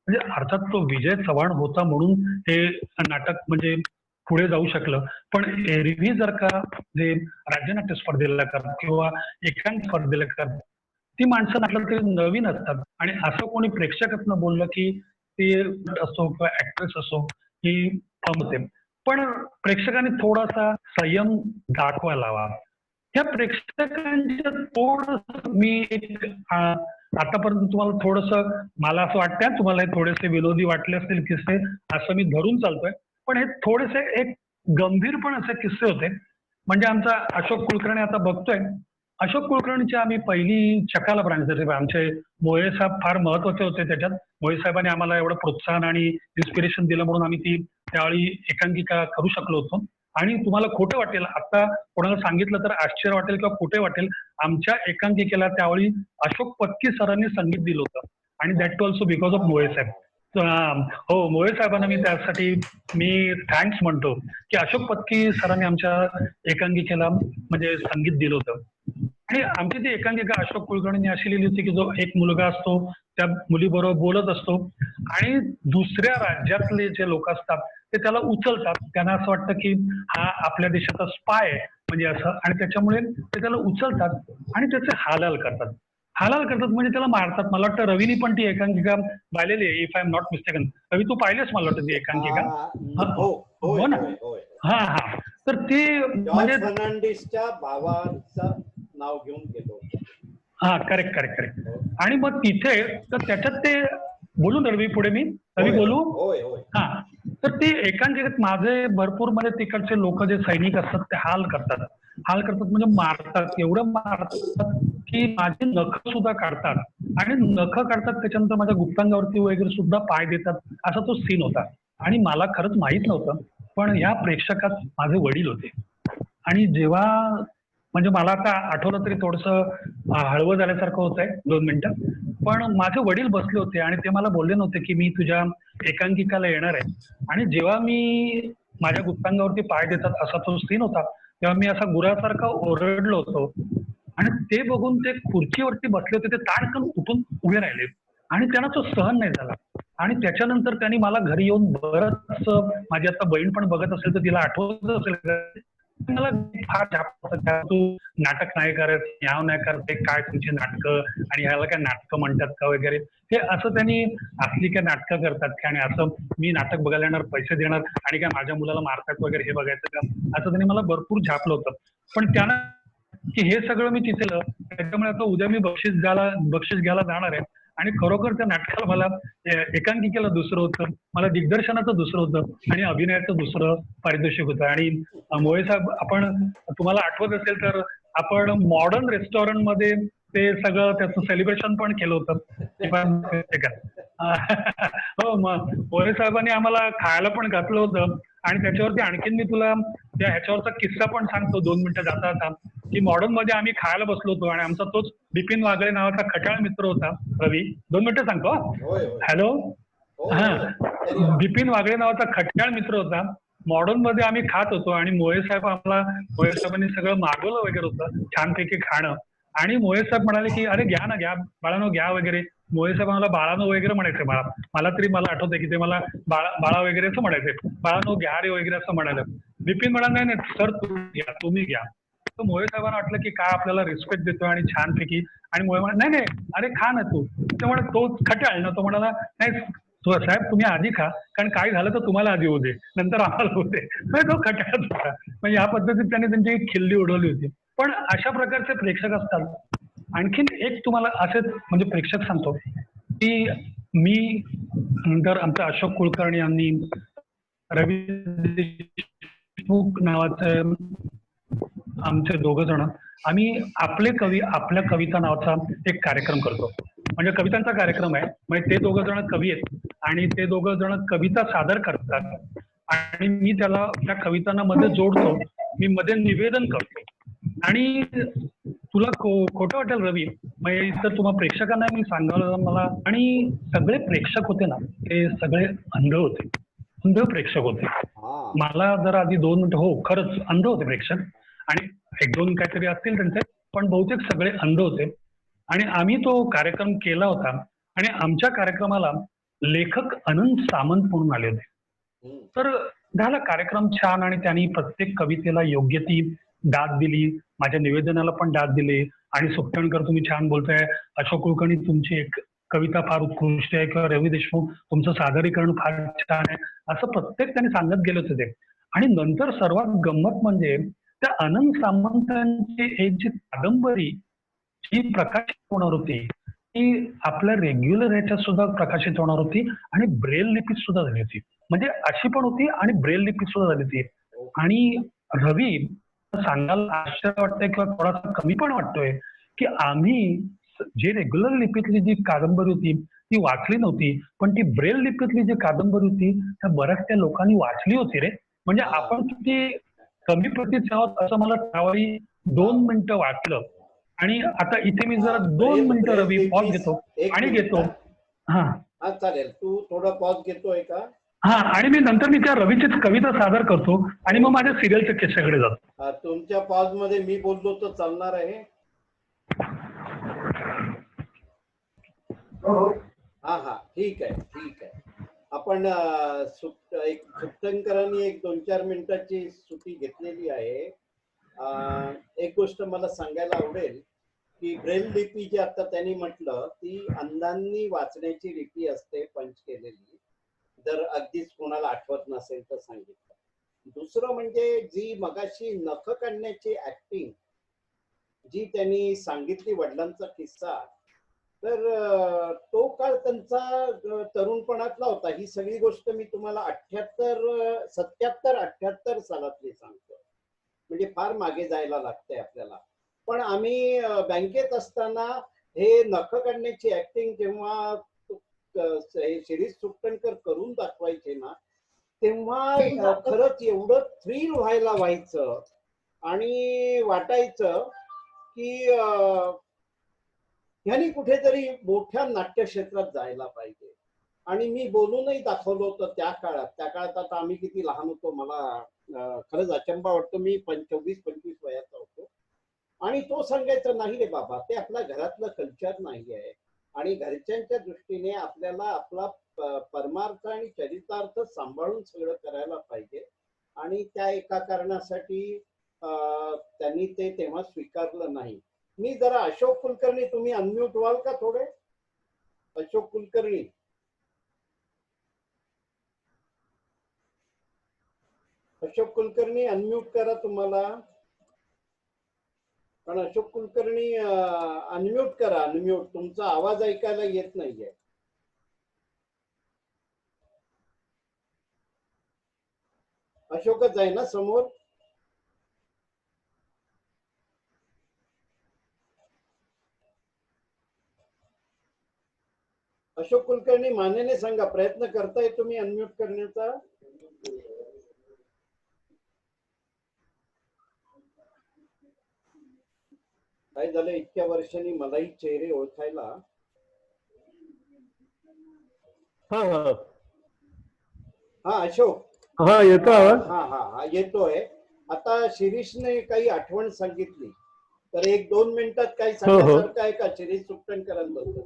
म्हणजे अर्थात तो विजय चव्हाण होता म्हणून हे नाटक म्हणजे पुढे जाऊ शकलं. पण एरवी जर का जे राज्यनाट्य स्पर्धेला करतात किंवा एकांक स्पर्धेला करतात ती माणसं म्हटलं तरी नवीन असतात आणि असं कोणी प्रेक्षकातनं बोललं की ते असो किंवा ऍक्ट्रेस असो की थांबते. पण प्रेक्षकांनी थोडासा संयम दाखवायला हवा. त्या प्रेक्षकांच्या थोडं मी एक आतापर्यंत तुम्हाला थोडंसं मला असं वाटतं तुम्हाला हे थोडेसे विनोदी वाटले असतील किस्से असं मी धरून चालतोय. पण हे थोडेसे एक गंभीर पण असे किस्से होते. म्हणजे आमचा अशोक कुलकर्णी आता बघतोय. अशोक कुलकर्णीची आम्ही पहिली चकाला ब्रांच दिली. आमचे मोये साहेब फार महत्वाचे होते त्याच्यात. मोये साहेबांनी आम्हाला एवढं प्रोत्साहन आणि इन्स्पिरेशन दिलं म्हणून आम्ही ती त्यावेळी एकांकिका करू शकलो होतो. आणि तुम्हाला खोटं वाटेल आता कोणाला सांगितलं तर आश्चर्य वाटेल किंवा खोटे वाटेल, आमच्या एकांकिकेला त्यावेळी अशोक पत्की सरांनी संगीत दिलं होतं आणि that too also because of मोये साहेब. हो, मोये साहेबांना मी त्यासाठी मी थँक्स म्हणतो की अशोक पत्की सरांनी आमच्या एकांकिकेला म्हणजे संगीत दिलं होतं. आणि आमची ती एकांकिका अशोक कुलकर्णींनी अशी लिहिली होती की जो एक मुलगा असतो त्या मुलीबरोबर बोलत असतो आणि दुसऱ्या राज्यातले जे लोक असतात ते त्याला उचलतात. त्यांना असं वाटतं की हा आपल्या देशाचा स्पाय आहे म्हणजे असं, आणि त्याच्यामुळे ते त्याला उचलतात आणि त्याचे हालहाल करतात. हालहाल करतात म्हणजे त्याला मारतात. मला वाटतं रवीनी पण ती एकांकिका पाहिलेली आहे, if I am not mistaken. Ravi तू पाहिलेस मला वाटतं ती एकांकिका. हो ना. हा हा. तर ती म्हणजे फर्नांडिसच्या भावाचं नाव घेऊन गेलो. हा, करेक्ट करेक्ट करेक्ट. आणि मग तिथे तर त्याच्यात ते बोलून रवी पुढे मी रवी बोलू. हा, तर ती एकांकिकेत माझे भरपूर म्हणजे तिकडचे लोक जे सैनिक असतात ते हाल करतात. हाल करतात म्हणजे मारतात, एवढं मारतात की माझी नख सुद्धा काढतात आणि नख काढतात त्याच्यानंतर माझ्या गुप्तांगावरती वगैरे सुद्धा पाय देतात. असा तो सीन होता आणि मला खरंच माहित नव्हतं. पण या प्रेक्षकात माझे वडील होते आणि जेव्हा म्हणजे मला आता आठवलं तरी थोडंसं हळवं झाल्यासारखं होत आहे 2 मिनिटं. पण माझे वडील बसले होते आणि ते मला बोलले नव्हते की मी तुझ्या एकांकिकाला येणार आहे. आणि जेव्हा मी माझ्या गुप्तांगावरती पाय देतात असा तो सीन होता तेव्हा मी असा गुरासारखा ओरडलो होतो. आणि ते बघून ते खुर्चीवरती बसले होते ते ताडकन उठून उभे राहिले आणि त्यांना तो सहन नाही झाला. आणि त्याच्यानंतर त्यांनी मला घरी येऊन बरंच, माझी आता बहीण पण बघत असेल तर तिला आठवत असेल, मला फार झापतं तू नाटक नाही करत, याव नाही करत, काय तुमची नाटकं आणि ह्याला काय नाटकं म्हणतात का वगैरे. हे असं त्यांनी असली काय नाटकं करतात का आणि असं मी नाटक बघायला येणार, पैसे देणार आणि काय माझ्या मुलाला मारतात वगैरे हे बघायचं का, असं त्यांनी मला भरपूर झापलं होतं. पण त्यानं की हे सगळं मी तिथलं त्याच्यामुळे आता उद्या मी बक्षीस घ्यायला जाणार आहे. आणि खरोखर त्या नाटकाला मला एकांकिकेला दुसरं होतं, मला दिग्दर्शनाचं दुसरं होतं आणि अभिनयाचं दुसरं पारितोषिक होतं. आणि मोये साहेब आपण तुम्हाला आठवत असेल तर आपण मॉडर्न रेस्टॉरंट मध्ये ते सगळं त्याचं सेलिब्रेशन पण केलं होतं. हो, मग मोये साहेबांनी आम्हाला खायला पण घातलं होतं. आणि त्याच्यावरती आणखीन मी तुला त्या ह्याच्यावरचा किस्सा पण सांगतो 2 मिनिटं जाता जाता की मॉडर्न मध्ये आम्ही खायला बसलो होतो आणि आमचा तोच बिपिन वागळे नावाचा खट्याळ मित्र होता. रवी 2 मिनिटं सांगतो. हॅलो. हा, बिपिन वागळे नावाचा खट्याळ मित्र होता. मॉडर्न मध्ये आम्ही खात होतो आणि मोये साहेबांनी सगळं मागवलं वगैरे होतं छानपैकी खाणं. आणि मोये साहेब म्हणाले की अरे घ्या ना, घ्या बाळानो घ्या वगैरे. मोये साहेब मला बाळानो वगैरे म्हणायचे. मला तरी मला आठवतंय की ते मला बाळा वगैरे असं म्हणायचे. बाळानो घ्या रे वगैरे असं म्हणाले. बिपिन म्हणाला नाही नाही सर तुम्ही घ्या. तर मोये साहेबांना वाटलं की काय आपल्याला रिस्पेक्ट देतोय आणि छानपैकी, आणि मोये म्हणाले नाही नाही अरे खा ना तू. त्यामुळे तो खट्याळ ना, तो म्हणाला नाही साहेब तुम्ही आधी खा, कारण काय झालं तर तुम्हाला आधी होऊ दे, नंतर आम्हाला होऊ दे. म्हणजे तो खट्याळच होता. म्हणजे या पद्धतीत त्यांनी त्यांची एक खिल्ली उडवली होती. पण अशा प्रकारचे प्रेक्षक असतात. आणखीन एक तुम्हाला असेच म्हणजे प्रेक्षक सांगतो की मी नंतर आमच्या अशोक कुलकर्णी यांनी रवी देशमुख नावाचे आमचे दोघ जण आम्ही आपले कवी आपल्या कविता नावाचा एक कार्यक्रम करतो. म्हणजे कवितांचा कार्यक्रम आहे. म्हणजे ते दोघं जण कवी आहेत आणि ते दोघं जण कविता सादर करतात आणि मी त्याला त्या कवितांना मध्ये जोडतो, मी मध्ये निवेदन करतो. आणि तुला खोटं वाटेल रवी, म्हणजे तर तुम्हा प्रेक्षकांना मी सांगायला मला, आणि सगळे प्रेक्षक होते ना ते सगळे अंध होते, अंध प्रेक्षक होते. मला जर आधी 2 मिनिटं, हो खरंच अंध होते प्रेक्षक, आणि 1-2 काहीतरी असतील त्यांचे, पण बहुतेक सगळे अंध होते. आणि आम्ही तो कार्यक्रम केला होता आणि आमच्या कार्यक्रमाला लेखक अनंत सामंत म्हणून आले होते. तर झाला कार्यक्रम छान आणि त्यांनी प्रत्येक कवितेला योग्य ती दाद दिली, माझ्या निवेदनाला पण दाद दिली. आणि सुकटणकर तुम्ही छान बोलताय, अशोक कुलकर्णी तुमची एक कविता फार उत्कृष्ट आहे, किंवा रवी देशमुख तुमचं सादरीकरण फार छान आहे, असं प्रत्येक त्यांनी सांगत गेले होते ते. आणि नंतर सर्वात गंमत म्हणजे त्या अनंत सामंतांची एक जी कादंबरी जी प्रकाशित होणार होती ती आपल्या रेग्युलर ह्याच्यात सुद्धा प्रकाशित होणार होती आणि ब्रेल लिपीत सुद्धा झाली होती. म्हणजे अशी पण होती आणि ब्रेल लिपीत सुद्धा झाली होती. आणि रवी सांगायला आश्चर्य वाटतंय किंवा थोडासा कमी पण वाटतोय की आम्ही जे रेग्युलर लिपीतली जी कादंबरी होती ती वाचली नव्हती, पण ती ब्रेल लिपीतली जी कादंबरी होती त्या बऱ्याचशा लोकांनी वाचली होती रे. म्हणजे आपण किती कमी प्रतीत आहोत असं मला त्यावेळी 2 मिनिटं वाटलं. आणि आता इथे मी जरा 2 मिनिटं रवी पॉज घेतो आणि घेतो. हा चालेल, तू थोडा पॉज घेतोय का? हा, आणि मी नंतर मी त्या रवीचीच कविता सादर करतो आणि मग माझ्या सिरियलच्या किस्साकडे जातो. तुमच्या पॉज मध्ये मी बोललो तर चालणार आहे? हा हा, ठीक आहे ठीक आहे. आपण एक सुप्तंकरांनी एक 2-4 मिनिटाची सुट्टी घेतलेली आहे. एक गोष्ट मला सांगायला आवडेल की ब्रेल लिपी जी आता त्यांनी म्हटलं ती अंधांनी वाचण्याची लिपी असते, पंच केलेली, जर अगदीच कोणाला आठवत नसेल तर सांगितलं. दुसरं म्हणजे जी मगाशी नख काढण्याची ऍक्टिंग जी त्यांनी सांगितली, वडिलांचा किस्सा, तर तो काळ त्यांचा तरुणपणातला होता. ही सगळी गोष्ट मी तुम्हाला 77-78 सालातली सांगतो, म्हणजे फार मागे जायला लागतंय आपल्याला. पण आम्ही बँकेत असताना हे नख काढण्याची ऍक्टिंग जेव्हा शिरीष सुकटणकर करून दाखवायचे ना, तेव्हा खरंच एवढं थ्रिल व्हायचं आणि वाटायचं की ह्यांनी कुठेतरी मोठ्या नाट्यक्षेत्रात जायला पाहिजे. आणि मी बोलूनही दाखवलं होतं त्या काळात. आता आम्ही किती लहान होतो, मला खरंच अचंबा वाटतो. मी 24-25 वयाचा होतो आणि तो सांगायचा नाही रे बाबा, ते आपल्या घरातलं कल्चर नाही आहे आणि घरच्यांच्या दृष्टीने आपल्याला आपला परमार्थ आणि चरितार्थ सांभाळून सगळं करायला पाहिजे. आणि त्या एका कारणासाठी त्यांनी ते तेव्हा स्वीकारलं नाही. मी जरा अशोक कुलकर्णी, तुम्ही अनम्यूट व्हाल का थोडे? अशोक कुलकर्णी, अशोक कुलकर्णी अनम्यूट करा तुम्हाला. पण अशोक कुलकर्णी अनम्यूट करा, अनम्यूट, तुमचा आवाज ऐकायला येत नाहीये. अशोकच आहे ना समोर? अशोक कुलकर्णी मान्यने सांगा, प्रयत्न करताय तुम्ही अनम्यूट करण्याचा? काय झालं इतक्या वर्षांनी मलाही चेहरे ओळखायला? हा हा हा अशोक, हा येतो आवाज? हा हा हा येतोय. आता शिरीषने काही आठवण सांगितली, तर 1-2 मिनिटात काही सांगण्यासारखं आहे का शिरीष सुकटणकरांबद्दल?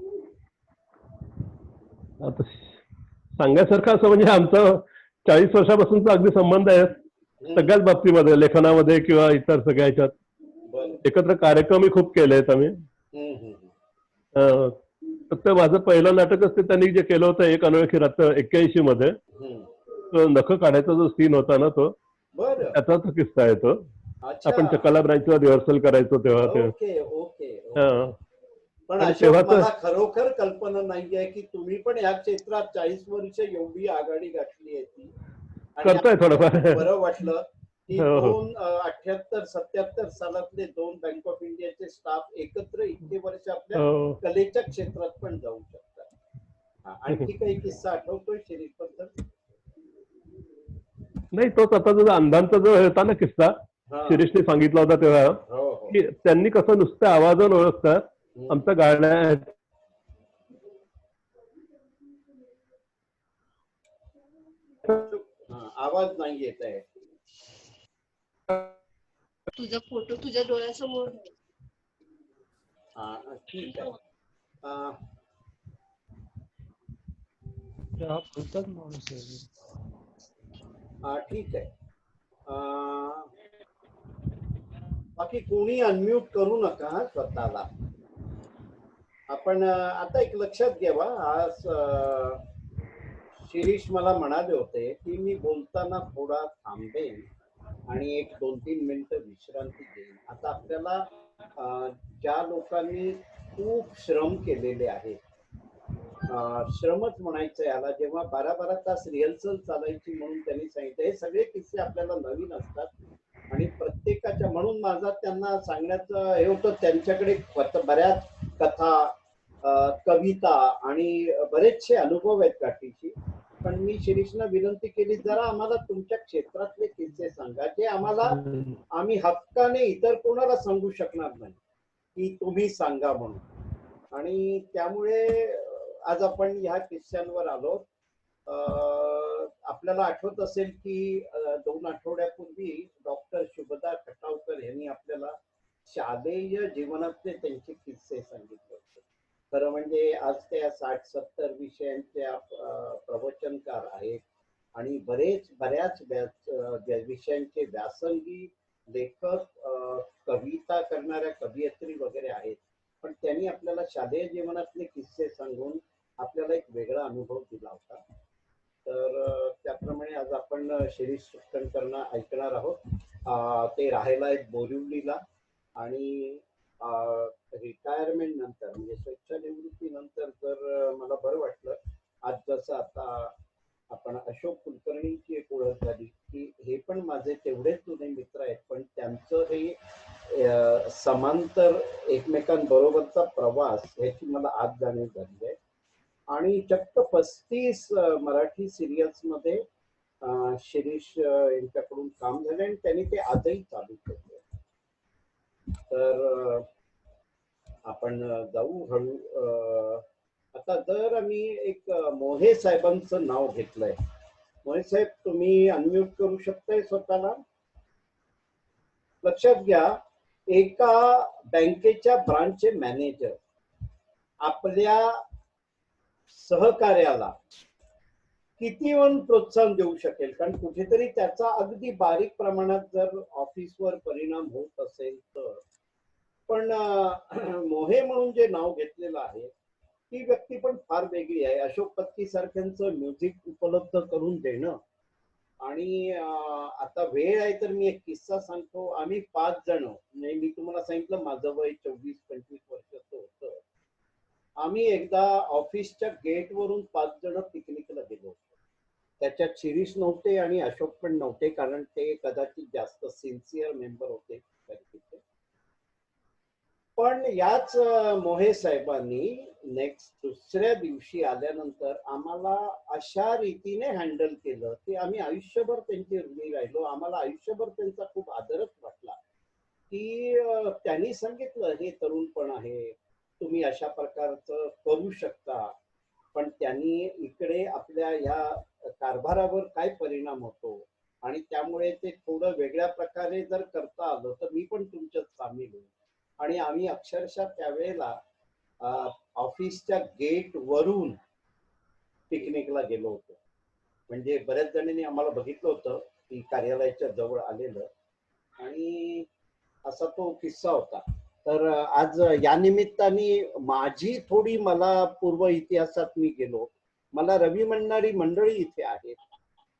आता सांगण्यासारखं असं म्हणजे आमचा 40 वर्षापासूनचा अगदी संबंध आहे सगळ्याच बाबतीमध्ये, लेखनामध्ये किंवा इतर सगळ्या ह्याच्यात. एकत्र कार्यक्रमही खूप केलेत आम्ही. हम्म, हम्म, अं, फक्त माझं पहिलं नाटकच ते त्यांनी जे केलं होतं एक अनोळखी रात्र 81 मध्ये, हम्म. तो नख काढायचा जो सीन होता ना तो बरं. त्याचा तो किस्सा आहे तो. अच्छा. आपण चक्काला ब्रांचवर रिहर्सल करायचो तेव्हा ते. Okay okay okay. अं, पण आणि अशोक तेव्हाच मला खरोखर कल्पना नाहीये की तुम्ही पण या क्षेत्रात 40 वर्ष एवढी आघाडी गाठली आहे ती. आणि करतोय आपल्याला थोडंफार. खूप बरं वाटलं की हो हो 78-77 सालातले 2 बँक ऑफ इंडियाचे स्टाफ एकत्र इतके वर्ष आपल्या हो. कलेच्या क्षेत्रात पण जाऊ शकतात. हा, आणखी काही किस्सा आठवतोय शिरीष बद्दल? नाही, तोच आता जो अंधांचा जो होता ना किस्सा हा. शिरीषने सांगितला होता तेव्हा, हो हो. की त्यांनी कसं नुसत्या आवाजानं ओळखतात हम्म. आमच्या गाण्या. अशोक, हा, आवाज नाही येत आहे. तुझा फोटो तुझ्या डोळ्यासमोर. हा, ठीक आहे. अं, ठीक आहे. अं, बाकी कोणी अनम्यूट करू नका हा स्वतःला. आपण आता एक लक्षात घ्यावा, आज शिरीष मला म्हणाले होते की मी बोलताना थोडा थांबेन आणि एक 2-3 मिनिटं विश्रांती घेईन. आता आपल्याला ज्या लोकांनी खूप श्रम केलेले आहेत, श्रमच म्हणायचं याला, जेव्हा 12-12 तास रिहर्सल चालायची म्हणून त्यांनी सांगितलं, हे सगळे किस्से आपल्याला नवीन असतात आणि प्रत्येकाच्या, म्हणून माझा त्यांना सांगण्याचं हे होतं, त्यांच्याकडे बऱ्याच कथा, कविता आणि बरेचसे अनुभव आहेत गाठीशी. पण मी शिरीषना विनंती केली, जरा आम्हाला तुमच्या क्षेत्रातले किस्से सांगा, जे आम्हाला, आम्ही हक्काने इतर कोणाला सांगू शकणार नाही की तुम्ही सांगा म्हणून. आणि त्यामुळे आज आपण ह्या किस्स्यांवर आलो. आपल्याला आठवत असेल की 2 आठवड्यापूर्वी डॉक्टर शुभदा खटावकर यांनी आपल्याला शालेय जीवनातले त्यांचे किस्से सांगितले होते. खरं म्हणजे आज त्या 60-70 विषयांच्या प्रवचनकार आहेत आणि बऱ्याच विषयांचे व्यासंगी लेखक, कविता करणाऱ्या कवयित्री वगैरे आहेत. पण त्यांनी आपल्याला शालेय जीवनातले किस्से सांगून आपल्याला एक वेगळा अनुभव दिला होता. तर त्याप्रमाणे आज आपण शिरीष सुकटणकरांना ऐकणार आहोत. ते राहायला आहेत बोरिवलीला आणि रिटायरमेंट नंतर, म्हणजे स्वेच्छानिवृत्तीनंतर, जर मला बरं वाटलं आज जसं आता आपण अशोक कुलकर्णींची एक ओळख झाली की हे पण माझे तेवढेच जुने मित्र आहेत, पण त्यांचं हे समांतर एकमेकांबरोबरचा प्रवास ह्याची मला आज जाणीव झाली आहे. आणि चक्क 35 मराठी सिरियल्स मध्ये शिरीष यांच्याकडून काम झाले आणि त्यांनी ते आजही चालू ठेवले. तर आपण जाऊ हळू. आता जर आम्ही एक मोहे साहेबांचं नाव घेतलंय, मोहे साहेब तुम्ही अनम्यूट करू शकताय स्वतःला? लक्षात घ्या, एका बँकेच्या ब्रांचचे मॅनेजर आपल्या सहकार्याला किती प्रोत्साहन देऊ शकेल, कारण कुठेतरी त्याचा अगदी बारीक प्रमाणात जर ऑफिसवर परिणाम होत असेल तर. पण मोहे म्हणून जे नाव घेतलेलं आहे ती व्यक्ती पण फार वेगळी आहे. अशोक पत्की सारख्यांचं म्युझिक उपलब्ध करून देणं. आणि आता वेळ आहे तर मी एक किस्सा सांगतो. आम्ही 5 जण, म्हणजे मी तुम्हाला सांगितलं माझं वय 24-25 वर्षाचं होतं. आम्ही एकदा ऑफिसच्या गेटवरून 5 जण पिकनिकला गेलो होतो. त्याच्यात शिरीष नव्हते आणि अशोक पण नव्हते, कारण ते कदाचित जास्त सिन्सिअर मेंबर होते. पण याच मोहे साहेबांनी दुसऱ्या दिवशी आल्यानंतर आम्हाला अशा रीतीने हँडल केलं की आम्ही आयुष्यभर त्यांची ऋणी राहिलो. आम्हाला आयुष्यभर त्यांचा खूप आदरच वाटला की त्यांनी सांगितलं हे तरुणपण आहे, तुम्ही अशा प्रकारचं करू शकता. पण त्यांनी इकडे आपल्या ह्या कारभारावर काय परिणाम होतो आणि त्यामुळे ते थोडं वेगळ्या प्रकारे जर करता आलं तर मी पण तुमच्यात सामील होईल. आणि आम्ही अक्षरशः त्यावेळेला ऑफिसच्या गेट वरून पिकनिकला गेलो होतो. म्हणजे बऱ्याच जणांनी आम्हाला बघितलं होतं की कार्यालयाच्या जवळ आलेलं. आणि असा तो किस्सा होता. तर आज या निमित्ताने माझी थोडी मला पूर्व इतिहासात मी गेलो. मला रवी म्हणणारी मंडळी इथे आहेत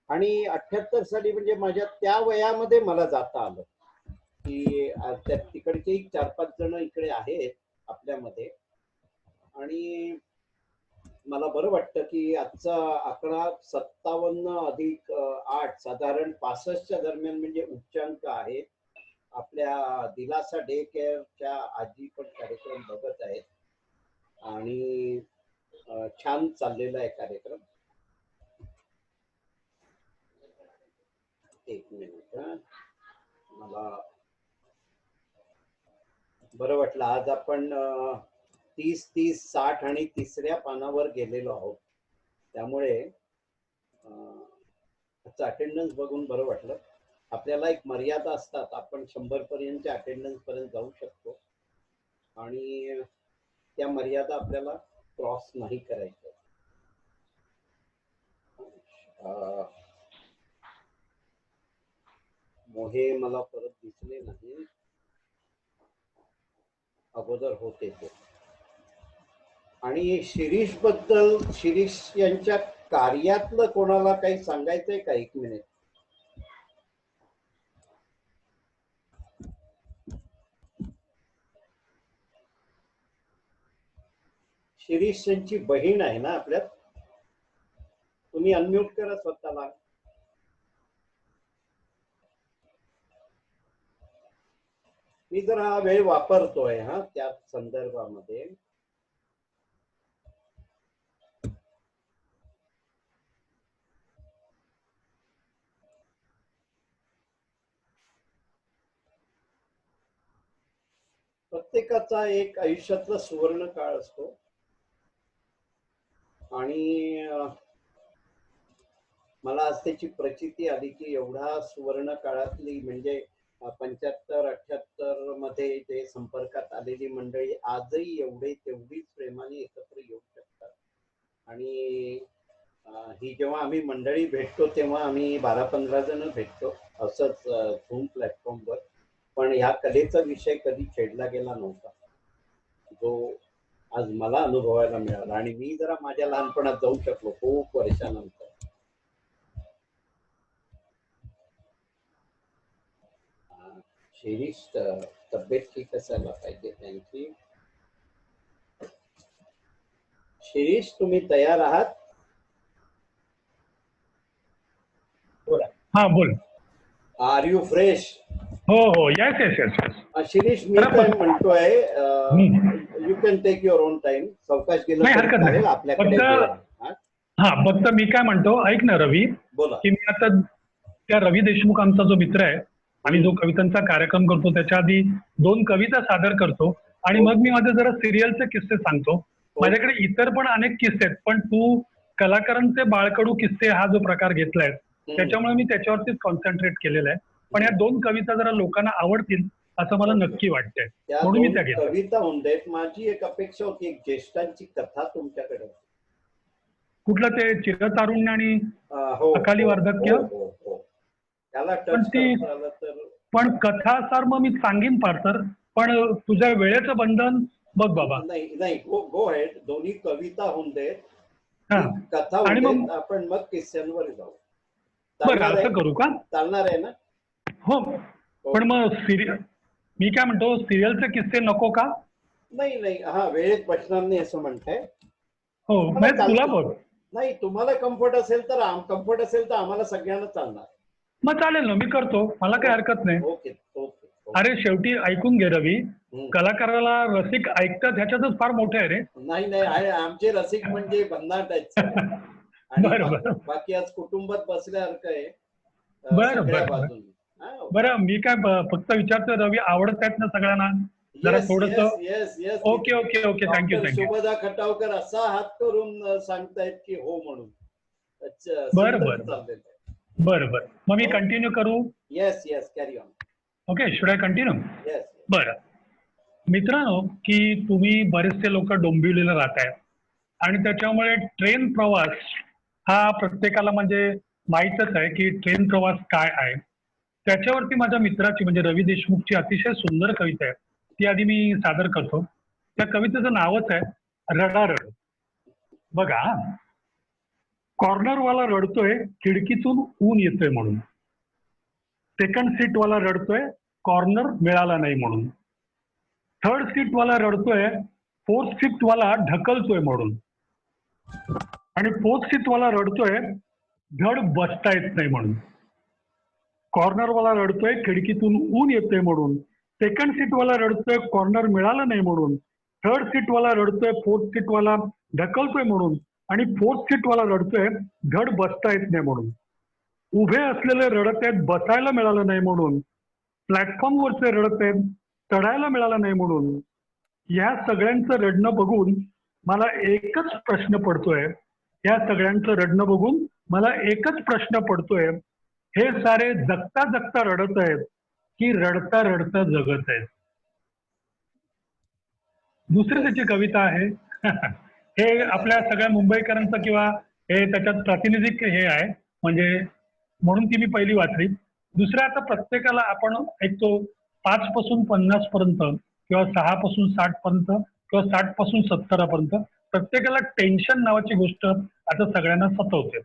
आणि 78 साली म्हणजे माझ्या त्या वयामध्ये मला जाता आलं की तिकडचे 4-5 जण इकडे आहेत आपल्यामध्ये. आणि मला बरं वाटतं की आजचा आकडा 57 अधिक 8 साधारण 65च्या दरम्यान म्हणजे उच्चांक आहे. आपल्या दिलासा डे केअरच्या आजी पण कार्यक्रम बघत आहेत आणि छान चाललेला आहे कार्यक्रम. एक मिनिट, मला बरं वाटलं. आज आपण 30, 30, 60 आणि 3ऱ्या पानावर गेलेलो आहोत. त्यामुळे अटेंडन्स बघून बरं वाटलं. आपल्याला एक मर्यादा असतात, आपण 100 पर्यंतच्या अटेंडन्स पर्यंत जाऊ शकतो आणि त्या मर्यादा आपल्याला क्रॉस नाही करायच्या. मोहे मला परत दिसले नाही, अगोदर होते ते. आणि शिरीष बद्दल, शिरीष यांच्या कार्यातलं कोणाला काही सांगायचंय का? 1 मिनिट. शिरीष यांची बहीण आहे ना आपल्यात? तुम्ही अनम्यूट करा स्वतःला. मी जर हा वेळ वापरतोय त्या संदर्भामध्ये. प्रत्येकाचा एक आयुष्यातला सुवर्ण काळ असतो आणि मला आज त्याची प्रचिती आली की एवढा सुवर्ण काळातली म्हणजे 75-78 मध्ये जे संपर्कात आलेली मंडळी आजही तेवढीच प्रेमाने एकत्र येऊ शकतात. आणि ही जेव्हा आम्ही मंडळी भेटतो तेव्हा आम्ही 12-15 जण भेटतो असंच झूम प्लॅटफॉर्मवर. पण ह्या कलेचा विषय कधी छेडला गेला नव्हता, जो आज मला अनुभवायला मिळाला. आणि मी जरा माझ्या लहानपणात जाऊ शकलो खूप वर्षानंतर. शिरीष तब्येत ठीक असायला पाहिजे त्यांची. शिरीष, तुम्ही तयार आहात? हा बोल. Are you fresh? हो, येस येस येस. शिरीष, मी काय म्हणतोय, you can take your own time. सावकाश गेलं नाही, हरकत नाही. आपल्याकडे. फक्त मी काय म्हणतो, ऐक ना रवी, बोला. की मी आता त्या रवी देशमुख आमचा जो मित्र आहे, आम्ही जो कवितांचा कार्यक्रम करतो त्याच्या आधी 2 कविता सादर करतो आणि मग मी माझे जरा सिरियलचे किस्से सांगतो. माझ्याकडे इतर पण अनेक किस्से आहेत, पण तू कलाकारांचे बाळकडू किस्से हा जो प्रकार घेतलाय त्याच्यामुळे मी त्याच्यावरतीच कॉन्सन्ट्रेट केलेलं आहे. पण या 2 कविता जरा लोकांना आवडतील असं मला नक्की वाटतंय, म्हणून मी त्या घेतो. कविता होऊन देत. माझी एक अपेक्षा होती, एक ज्येष्ठांची कथा तुमच्याकडे. कुठलं ते चिरतारुण्य आणि अकाली वार्धक्य? त्याला पण कथा सर मग मी सांगेन फार तर, पण तुझ्या वेळेचं बंधन बघ बाबा. नाही, गो हेड. दोन्ही कविता होऊन देत, कथा आणि होऊन देत, आपण मग किस्स्यांवर जाऊ. बरं, असं करू का? चालणार आहे ना? हो, पण मग मी काय म्हणतो, सिरियलचे किस्से नको का? नाही, वेळेत बसणार नाही असं म्हणताय. हो, तुला बघ. नाही, तुम्हाला कम्फर्ट असेल तर आम्हाला सगळ्यांना चालणार. मग चालेल ना, मी करतो, मला काही हरकत नाही. ओके. अरे शेवटी ऐकून घे रवी, कलाकाराला रसिक ऐकतात ह्याच्यातच फार मोठं आहे रे. नाही, आमचे रसिक म्हणजे भन्नाट आहेत. बरं. बाकी आज कुटुंबात बसल्यासारखं आहे. बरं, मी काय फक्त विचारतो रवी, आवडत आहेत ना सगळ्यांना? जरा थोडस. Okay, thank you. शुभदा खटावकर असा हात करून सांगतायत की हो म्हणून. बरं. मग मी कंटिन्यू करू? Yes, carry on. Okay, should I continue? Yes. बरं मित्रांनो, की तुम्ही बरेचसे लोक डोंबिवलीला राहताय आणि त्याच्यामुळे ट्रेन प्रवास हा प्रत्येकाला म्हणजे माहीतच आहे की ट्रेन प्रवास काय आहे. त्याच्यावरती माझ्या मित्राची म्हणजे रवी देशमुखची अतिशय सुंदर कविता आहे, ती आधी मी सादर करतो. त्या कवितेचं नावच आहे रडारड. बघा, कॉर्नरवाला रडतोय खिडकीतून ऊन येतोय म्हणून, सेकंड सीटवाला रडतोय कॉर्नर मिळाला नाही म्हणून, थर्ड सीटवाला रडतोय फोर्थ सीटवाला ढकलतोय म्हणून, आणि फोर्थ सीटवाला रडतोय धड बसता येत नाही म्हणून. कॉर्नरवाला रडतोय खिडकीतून ऊन येतोय म्हणून, सेकंड सीटवाला रडतोय कॉर्नर मिळालं नाही म्हणून, थर्ड सीटवाला रडतोय फोर्थ सीटवाला ढकलतोय म्हणून, आणि फोर्थ सीटवाला रडतोय धड बसता येत नाही म्हणून. उभे असलेले रडत आहेत बसायला मिळालं नाही म्हणून, प्लॅटफॉर्मवरचे रडत आहेत चढायला मिळालं नाही म्हणून. या सगळ्यांचं रडणं बघून मला एकच प्रश्न पडतोय, या सगळ्यांचं रडणं बघून मला एकच प्रश्न पडतोय, हे सारे जगता जगता रडत आहेत की रडता रडता जगत आहेत. दुसरी त्याची कविता आहे हे आपल्या सगळ्या मुंबईकरांचं किंवा हे त्याच्यात प्रातिनिधिक हे आहे, म्हणजे म्हणून ती मी पहिली वाचली. दुसऱ्या, आता प्रत्येकाला आपण ऐकतो 5 पासून 50 पर्यंत किंवा 6 पासून 60 पर्यंत किंवा 60 पासून 70 पर्यंत प्रत्येकाला टेन्शन नावाची गोष्ट आता सगळ्यांना सतवते.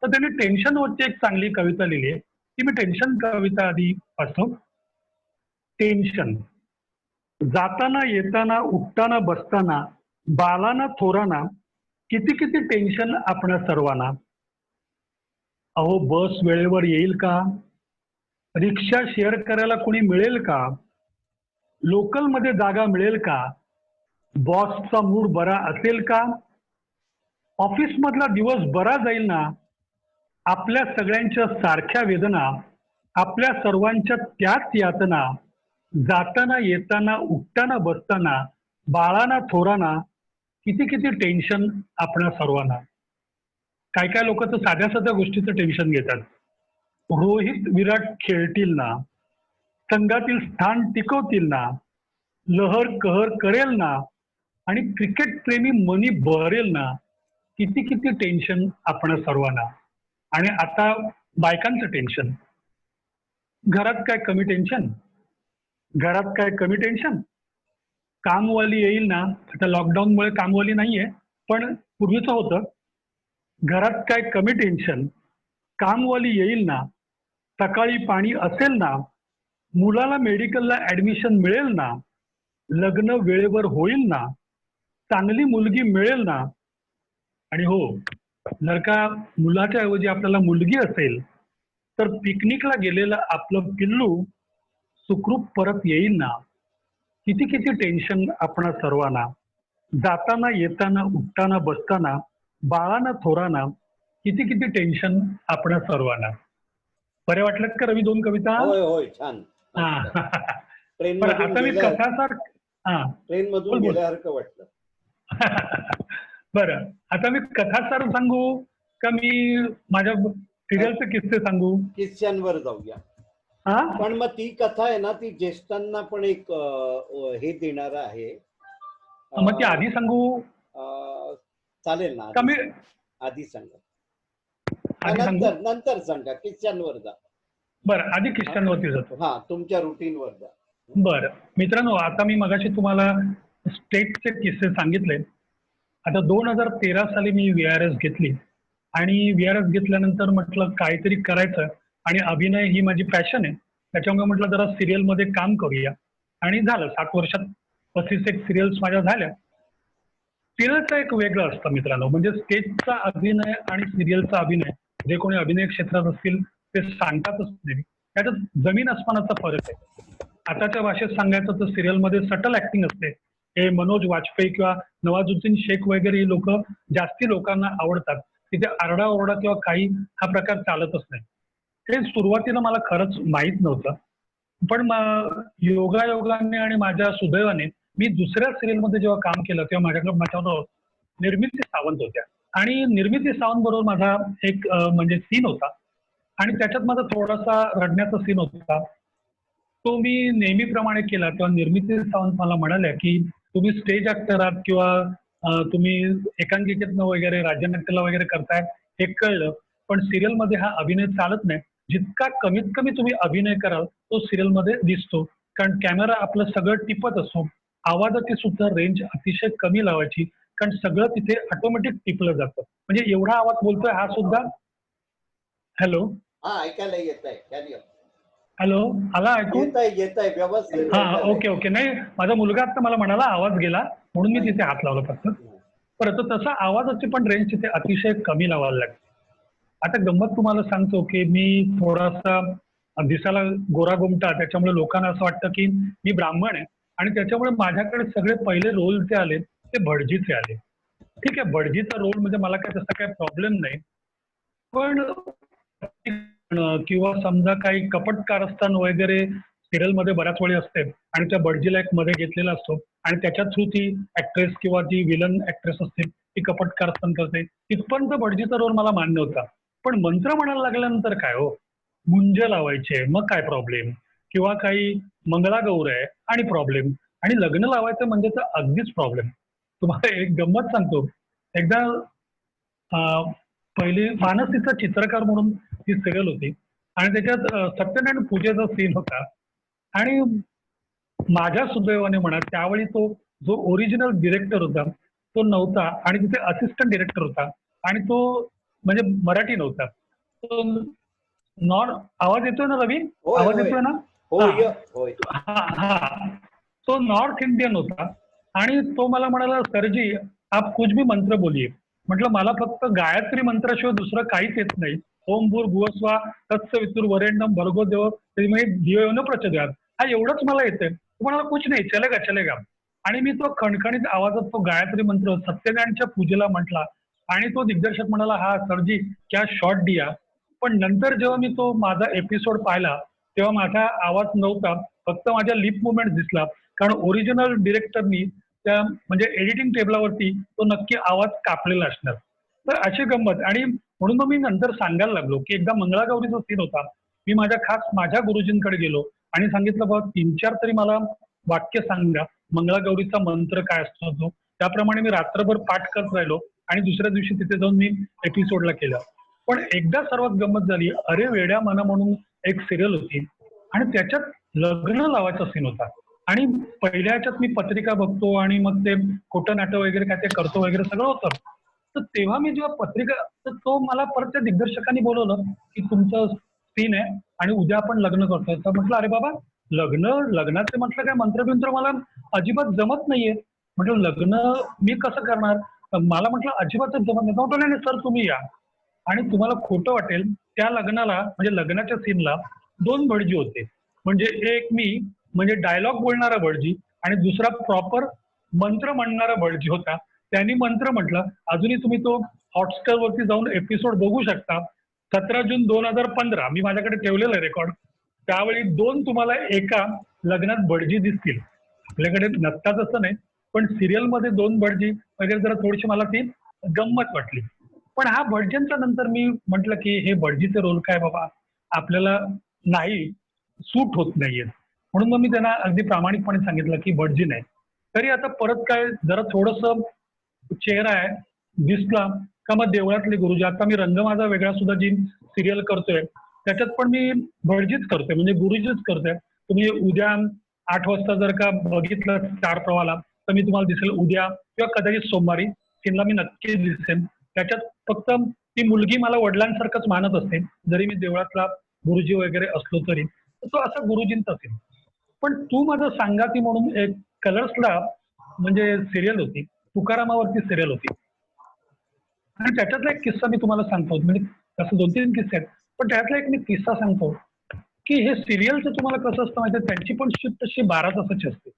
तर त्यांनी टेन्शनवरची एक चांगली कविता लिहिली आहे, ती मी टेन्शन कविता आधी वाचतो. टेन्शन. जाताना येताना उठताना बसताना बालाना थोराना किती किती टेन्शन आपणा सर्वांना. अहो बस वेळेवर येईल का, रिक्षा शेअर करायला कोणी मिळेल का, लोकल मध्ये जागा मिळेल का, बॉसचा मूड बरा असेल का, ऑफिस मधला दिवस बरा जाईल ना. आपल्या सगळ्यांच्या सारख्या वेदना, आपल्या सर्वांच्या त्याच यातना. जाताना येताना उठताना बसताना बाळाना थोराना किती किती टेन्शन आपणा सर्वांना. काय काय लोक तर साध्या साध्या गोष्टीचं टेन्शन घेतात. रोहित विराट खेळतील ना, संघातील स्थान टिकवतील ना, लहर कहर करेल ना, आणि क्रिकेट प्रेमी मनी भरेल ना. किती किती टेन्शन आपण सर्वांना. आणि आता बायकांचं टेन्शन. घरात काय कमी टेन्शन, घरात काय कमी टेन्शन. कामवाली येईल ना, आता लॉकडाऊनमुळे कामवाली नाहीये, पण पूर्वीचं होतं. घरात काय कमी टेन्शन, कामवाली येईल ना, सकाळी पाणी असेल ना, मुलाला मेडिकलला ऍडमिशन मिळेल ना, लग्न वेळेवर होईल ना, चांगली मुलगी मिळेल ना. आणि हो, जर का मुलाच्या ऐवजी आपल्याला मुलगी असेल तर पिकनिकला गेलेलं आपलं पिल्लू सुखरूप परत येईल ना. किती किती टेन्शन आपणा सर्वांना. जाताना येताना उठताना बसताना बाळाना थोराना किती किती टेन्शन आपणा सर्वांना. बरे वाटलं का रवी 2 कविता? होय होय, छान. ट्रेन पण आता मी कथासार ट्रेन मधून गेल्यासारखं वाटलं. बरं, आता मी कथासार सांगू का मी माझ्या सिरियलचे किस्से सांगू? किस्स्यांवर जाऊया. पण मग ती कथा आहे ना, ती ज्येष्ठांना पण एक हे देणार आहे. मग ती आधी सांगू? चालेल ना, का मी आधी सांगा. नंतर सांगा, किस्स्यांवर जा. बरं, आधी किस्स्यांवरती जातो. हा, तुमच्या रुटीनवर जा. बरं मित्रांनो, आता मी मगाशी तुम्हाला स्टेटचे किस्से सांगितले. आता 2013 साली मी VRS घेतली आणि VRS घेतल्यानंतर म्हटलं काहीतरी करायचं, आणि अभिनय ही माझी पॅशन आहे, त्याच्यामुळे म्हटलं जरा सिरियलमध्ये काम करूया. आणि झालं, 7 वर्षात 35 सिरियल्स माझ्या झाल्या. सिरियलचं एक वेगळं असतं मित्रांनो, म्हणजे स्टेजचा अभिनय आणि सिरियलचा अभिनय, जे कोणी अभिनय क्षेत्रात असतील ते सांगतातच नेहमी, त्याच्यात जमीन आसमानाचा फरक आहे. आताच्या भाषेत सांगायचं तर सिरियलमध्ये सटल ऍक्टिंग असते. हे मनोज वाजपेयी किंवा नवाजुद्दीन शेख वगैरे ही लोक जास्ती लोकांना आवडतात. तिथे आरडाओरडा किंवा काही हा प्रकार चालतच नाही. हे सुरुवातीला मला खरंच माहीत नव्हतं, पण योगायोगाने आणि माझ्या सुदैवाने मी दुसऱ्या सिरियलमध्ये जेव्हा काम केलं तेव्हा माझ्यावर निर्मिती सावंत होत्या, आणि निर्मिती सावंत बरोबर माझा एक म्हणजे सीन होता, आणि त्याच्यात माझा थोडासा रडण्याचा सीन होता. तो मी नेहमीप्रमाणे केला तेव्हा निर्मिती सावंत मला म्हणाल्या की तुम्ही स्टेज ऍक्टर आहात किंवा तुम्ही एकांकिकेतनं वगैरे राज्यनाट्याला वगैरे करताय हे कळलं, पण सिरियलमध्ये हा अभिनय चालत नाही, जितका कमीत कमी तुम्ही अभिनय कराल तो सिरियल मध्ये दिसतो. कारण कॅमेरा आपलं सगळं टिपत असतो. आवाजाची सुद्धा रेंज अतिशय कमी लावायची, कारण सगळं तिथे ऑटोमॅटिक टिपलं जातं. म्हणजे एवढा आवाज बोलतोय हा सुद्धा. हॅलो हा, ऐकायला येत आहे. हॅलो, आला ऐकून? येत आहे व्यवस्थित हा ऐकायला ओके ओके. नाही, माझा मुलगा आता मला म्हणाला आवाज गेला म्हणून मी तिथे हात लावला फक्त. येतंय. परत तसा आवाजाची पण रेंज तिथे अतिशय कमी लावायला लागते. आता गंमत तुम्हाला सांगतो की मी थोडासा दिसायला गोरा गुमटा, त्याच्यामुळे लोकांना असं वाटतं की मी ब्राह्मण आहे आणि त्याच्यामुळे माझ्याकडे सगळे पहिले रोल जे आले ते भटजीचे आले. ठीक आहे, भटजीचा रोल म्हणजे मला काय तसा काही प्रॉब्लेम नाही, पण किंवा समजा काही कपट कारस्थान वगैरे सिरियल मध्ये बऱ्याच वेळी असते आणि त्या भटजीला एक मध्ये घेतलेला असतो आणि त्याच्या थ्रू ती ऍक्ट्रेस किंवा जी विलन ऍक्ट्रेस असते ती कपट कारस्थान करते. तिथपर्यंत भटजीचा रोल मला मान्य होता. पण मंत्र म्हणायला लागल्यानंतर काय हो, मुंज लावायचे मग काय प्रॉब्लेम, किंवा काही मंगळागौर आहे आणि प्रॉब्लेम, आणि लग्न लावायचं म्हणजे तर अगदीच प्रॉब्लेम. तुम्हाला एक गंमत सांगतो. एकदा पहिली मानसीचा चित्रकार म्हणून ती सिरियल होती आणि त्याच्यात सत्यनारायण पूजेचा सीन होता आणि माझ्या सुदैवाने म्हणा त्यावेळी तो जो ओरिजिनल डिरेक्टर होता तो नव्हता आणि तिथे असिस्टंट डिरेक्टर होता आणि तो म्हणजे मराठी नव्हता. तो नॉन आवाज येतोय ना रवी? होय, आवाज होय. येतोय ना? होय. हा हा. तो नॉर्थ इंडियन होता आणि तो मला म्हणाला, सरजी आप कुछ भी मंत्र बोलिये. म्हटलं मला फक्त गायत्री मंत्राशिवाय दुसरं काहीच येत नाही. ओम भूर भुवस्वा तत्सवितुर वरेण्यम भर्गो देव दिव न प्रचोदयात, हा एवढंच मला येतंय. तो म्हणाला कुछ नाही, चलेगा चलेगा. आणि मी तो खणखणीत आवाजात तो गायत्री मंत्र सत्यनारायणच्या पूजेला म्हटला आणि तो दिग्दर्शक म्हणाला, हा सरजी क्या शॉट दिया. पण नंतर जेव्हा मी तो माझा एपिसोड पाहिला तेव्हा माझा आवाज नव्हता, फक्त माझ्या लिप मुवमेंट दिसला, कारण ओरिजिनल डिरेक्टरनी त्या म्हणजे एडिटिंग टेबलावरती तो नक्की आवाज कापलेला असणार. तर अशी गंमत. आणि म्हणून मग मी नंतर सांगायला लागलो की एकदा मंगळागौरीचा सीन होता. मी माझ्या गुरुजींकडे गेलो आणि सांगितलं, बाबा 3-4 तरी मला वाक्य सांगा, मंगळागौरीचा मंत्र काय असतो तो. त्याप्रमाणे मी रात्रभर पाठ करत राहिलो आणि दुसऱ्या दिवशी तिथे जाऊन मी एपिसोडला केलं. पण एकदा सर्वात गंमत झाली. अरे वेड्या मना म्हणून एक सिरियल होती आणि त्याच्यात लग्न लावायचा सीन होता आणि पहिल्या ह्याच्यात मी पत्रिका बघतो आणि मग ते खोटं नाटं वगैरे काय ते करतो वगैरे सगळं होतं. तर तेव्हा मी जेव्हा पत्रिका, तर तो मला परत त्या दिग्दर्शकांनी बोलवलं की तुमचं सीन आहे आणि उद्या आपण लग्न करतोय. तर म्हटलं अरे बाबा, लग्नाचे म्हटलं काय मंत्रबिंत्र मला अजिबात जमत नाहीये. म्हटलं लग्न मी कसं करणार, मला म्हटलं अजिबातच जमत नाही. म्हटलं नाही सर तुम्ही या. आणि तुम्हाला खोटं वाटेल, त्या लग्नाला म्हणजे लग्नाच्या सीनला 2 भटजी होते. म्हणजे एक मी म्हणजे डायलॉग बोलणारा भटजी आणि दुसरा प्रॉपर मंत्र म्हणणारा भटजी होता. त्यांनी मंत्र म्हटलं. अजूनही तुम्ही तो हॉटस्टार वरती जाऊन एपिसोड बघू शकता. 17 जून 2015 मी माझ्याकडे ठेवलेलं आहे रेकॉर्ड. त्यावेळी 2 तुम्हाला एका लग्नात भटजी दिसतील. आपल्याकडे नसतात असं नाही, पण सिरियल मध्ये 2 भटजी वगैरे जरा थोडीशी मला ती गंमत वाटली. पण हा भटजींच्या नंतर मी म्हटलं की हे भटजीचे रोल काय बाबा आपल्याला नाही सूट होत नाहीये. म्हणून मग मी त्यांना अगदी प्रामाणिकपणे सांगितलं की भटजी नाही. तरी आता परत काय जरा थोडंसं चेहरा आहे दिसला का मग देवळातले गुरुजी. आता मी रंग माझा वेगळा सुद्धा जी सिरियल करतोय त्याच्यात पण मी भटजीच करतोय, म्हणजे गुरुजीच करतोय. तुम्ही उद्या 8 वाजता जर का बघितलं स्टार प्रवाहाला तर मी तुम्हाला दिसेल उद्या किंवा कदाचित सोमवारी सीनला मी नक्कीच दिसेन. त्याच्यात फक्त ती मुलगी मला वडिलांसारखंच मानत असते, जरी मी देवळातला गुरुजी वगैरे असलो तरी. तो असा गुरुजींचा असेल. पण तू माझं सांगाती म्हणून एक कलर्सला म्हणजे सिरियल होती, तुकारामावरती सिरियल होती आणि त्याच्यातला एक किस्सा मी तुम्हाला सांगतो. म्हणजे तसं 2-3 किस्से आहेत, पण त्यातला एक मी किस्सा सांगतो की हे सिरियलचं तुम्हाला कसं असतं माहिती आहे, त्यांची पण शिफ्ट तशी 12 तासाची असते.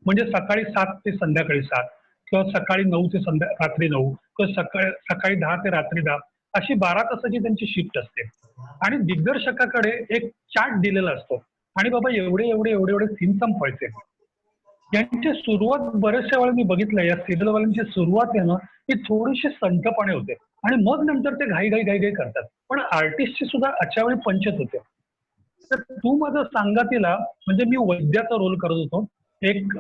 म्हणजे सकाळी 7 ते संध्याकाळी 7 किंवा सकाळी 9 ते रात्री 9 किंवा सकाळी 10 ते रात्री 10 अशी 12 तासाची त्यांची शिफ्ट असते. आणि दिग्दर्शकाकडे एक चार्ट दिलेला असतो आणि बाबा एवढे सीन संपवायचे. यांची सुरुवात बऱ्याचशा वेळा मी बघितलं, या सिरियलवाल्यांची सुरुवात आहे ना ती थोडीशी संथपणे होते आणि मग नंतर ते घाई करतात. पण आर्टिस्टची सुद्धा अशा वेळी पंचत होते. तर तू माझं सांगातीला म्हणजे मी वैद्याचा रोल करत होतो, एक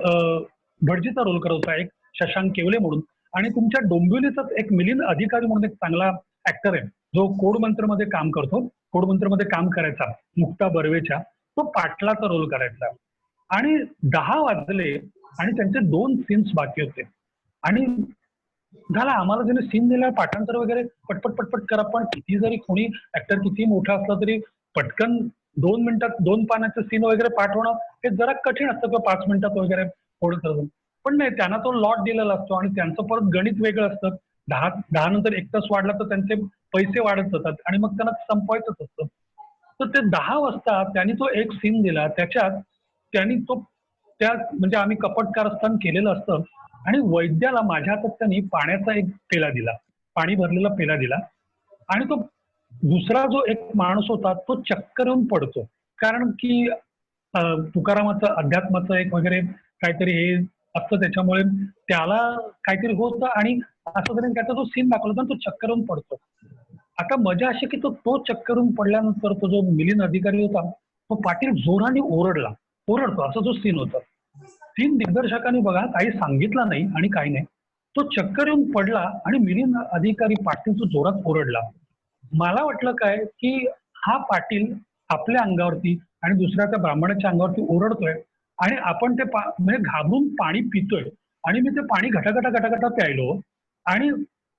भटजीचा रोल करत होता, एक शशांक केवले म्हणून, आणि तुमच्या डोंबिवलीचाच एक मिलिंद अधिकारी म्हणून एक चांगला ऍक्टर आहे, जो कोडमंत्रमध्ये काम करतो, कोडमंत्रमध्ये काम करायचा मुक्ता बर्वेच्या, तो पाटलाचा रोल करायचा. आणि 10 वाजले आणि त्यांचे 2 सीन्स बाकी होते. आणि झाला आम्हाला ज्याने सीन दिला पाठांतर वगैरे पटपट पटपट करा, पण किती जरी कोणी ऍक्टर किती मोठा असला तरी पटकन 2 मिनिटात 2 पानाचं सीन वगैरे पाठ होणं हे जरा कठीण असतं किंवा 5 मिनिटात वगैरे होणं करतं. पण नाही, त्यांना तो लॉट दिलेला असतो आणि त्यांचं परत गणित वेगळं असतं. 10 नंतर 1 तास वाढला तर त्यांचे पैसे वाढत जातात आणि मग त्यांना संपवायचंच असतं. तर ते 10 वाजता त्यांनी तो एक सीन दिला, त्याच्यात त्यांनी तो त्या म्हणजे आम्ही कपट कारस्थान केलेलं असतं आणि वैद्याला माझ्या हातात त्यांनी पाण्याचा एक पेला दिला, पाणी भरलेला पेला दिला आणि तो दुसरा जो एक माणूस होता तो चक्कर येऊन पडतो. कारण की तुकारामाचं अध्यात्माचं एक वगैरे काहीतरी हे असतं, त्याच्यामुळे त्याला काहीतरी होतं आणि असं तरी त्याचा जो सीन दाखवला होता तो चक्कर येऊन पडतो. आता मजा अशी की तो चक्कर येऊन पडल्यानंतर तो जो मिलिंद अधिकारी होता तो पाटील जोराने ओरडतो असा जो सीन होता. 3 दिग्दर्शकांनी बघा काही सांगितलं नाही आणि काही नाही, तो चक्कर येऊन पडला आणि मिलिंद अधिकारी पाटील तो जोरात ओरडला. मला वाटलं काय की हा पाटील आपल्या अंगावरती आणि दुसऱ्या त्या ब्राह्मणाच्या अंगावरती ओरडतोय आणि आपण ते म्हणजे घाबरून पाणी पितोय. आणि मी ते पाणी घटाघटा प्यायलो आणि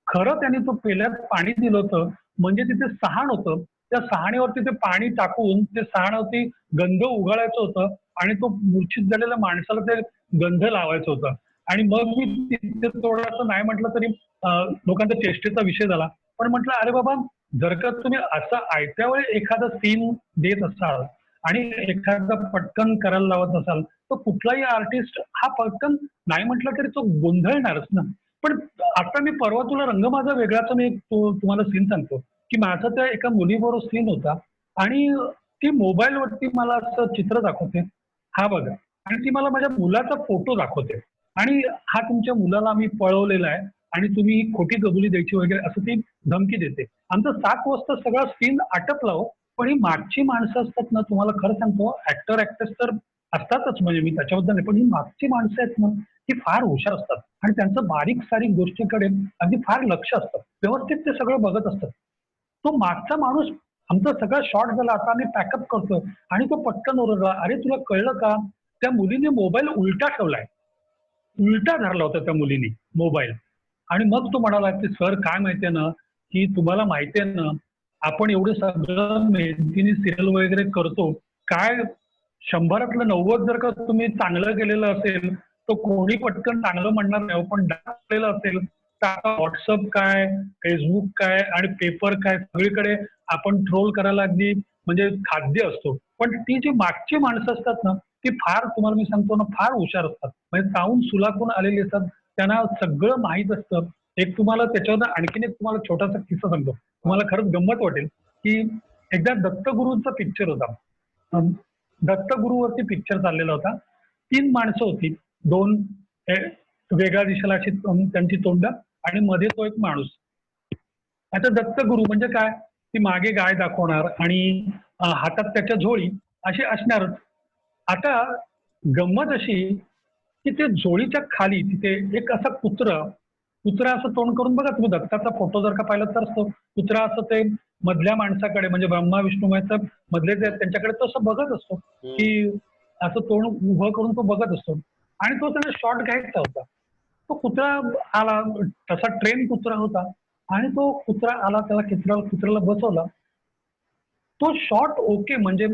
खरं त्यांनी तो पेल्यात पाणी दिलं होतं म्हणजे तिथे सहाण होतं, त्या सहाणीवरती ते पाणी टाकून ते सहाणावरती गंध उघडायचं होतं आणि तो मूर्छित झालेल्या माणसाला ते गंध लावायचं होतं. आणि मग मी तिथे थोडंसं नाही म्हटलं तरी लोकांचा चेष्टेचा विषय झाला, पण म्हटलं अरे बाबा जर का तुम्ही असं आयत्या वेळी एखादा सीन देत असाल आणि एखादा पटकन करायला लावत असाल तर कुठलाही आर्टिस्ट हा पटकन नाही म्हटलं तरी तो गोंधळणारच ना. पण आता मी परवा तुला रंग माझा वेगळाचा मी तुम्हाला सीन सांगतो की माझा त्या एका मुलीबरोबर सीन होता आणि ती मोबाईलवरती मला असं चित्र दाखवते, हा बघा, आणि ती मला माझ्या मुलाचा फोटो दाखवते आणि हा तुमच्या मुलाला आम्ही पळवलेला आहे आणि तुम्ही खोटी कबुली द्यायची वगैरे असं ती धमकी देते. आमचं 7 वाजता सगळा सीन आटपला हो, पण ही मागची माणसं असतात ना, तुम्हाला खरं सांगतो ऍक्टर ऍक्ट्रेस तर असतातच, म्हणजे मी त्याच्याबद्दल नाही, पण ही मागची माणसं आहेत ना ती फार हुशार असतात आणि त्यांचं बारीक सारीक गोष्टीकडे अगदी फार लक्ष असतं, व्यवस्थित ते सगळं बघत असतात. तो मागचा माणूस आमचा सगळा शॉर्ट झाला, आता आम्ही पॅकअप करतोय आणि तो पटकन ओरडला, अरे तुला कळलं का त्या मुलीने मोबाईल उलटा ठेवलाय, उलटा धरला होता त्या मुलीने मोबाईल. आणि मग तो म्हणाला की सर काय माहितीये ना की तुम्हाला माहितीये ना आपण एवढं सगळं मेहनतीने सिरियल वगैरे करतो, काय 100तलं 90 जर का तुम्ही चांगलं केलेलं असेल तर कोणी पटकन चांगलं म्हणणार नाही, पण केलेलं असेल तर आता व्हॉट्सअप काय, फेसबुक काय आणि पेपर काय सगळीकडे आपण ट्रोल करायला अगदी म्हणजे खाद्य असतो. पण ती जी मागची माणसं असतात ना ती फार, तुम्हाला मी सांगतो ना, फार हुशार असतात, म्हणजे ताहून सुलाखून आलेली असतात, त्यांना सगळं माहीत असतं. एक तुम्हाला त्याच्यावर आणखीन एक तुम्हाला छोटासा किस्सा सांगतो, तुम्हाला खरंच गंमत वाटेल की एकदा दत्तगुरूंचा पिक्चर होता. दत्तगुरूवरती पिक्चर चाललेला होता. 3 माणसं होती, 2 वेगळ्या दिशेला अशी त्यांची तोंड आणि मध्ये तो एक माणूस. आता दत्तगुरू म्हणजे काय, ती मागे गाय दाखवणार आणि हातात त्याच्या झोळी अशी असणारच. आता गंमत अशी की ते झोळीच्या खाली तिथे एक असा कुत्रा असं तोंड करून, बघा तुम्ही दत्ताचा फोटो जर का पाहिला तर असतो कुत्रा असं ते मधल्या माणसाकडे म्हणजे ब्रह्मा विष्णू महेश मधले जे त्यांच्याकडे तो असं बघत असतो की असं तोंड उभं करून तो बघत असतो आणि तो त्याने शॉट घ्यायचा होता. तो कुत्रा आला, तसा ट्रेन कुत्रा होता आणि तो कुत्रा आला, त्याला कुत्र्याला बसवला. तो शॉट ओके म्हणजे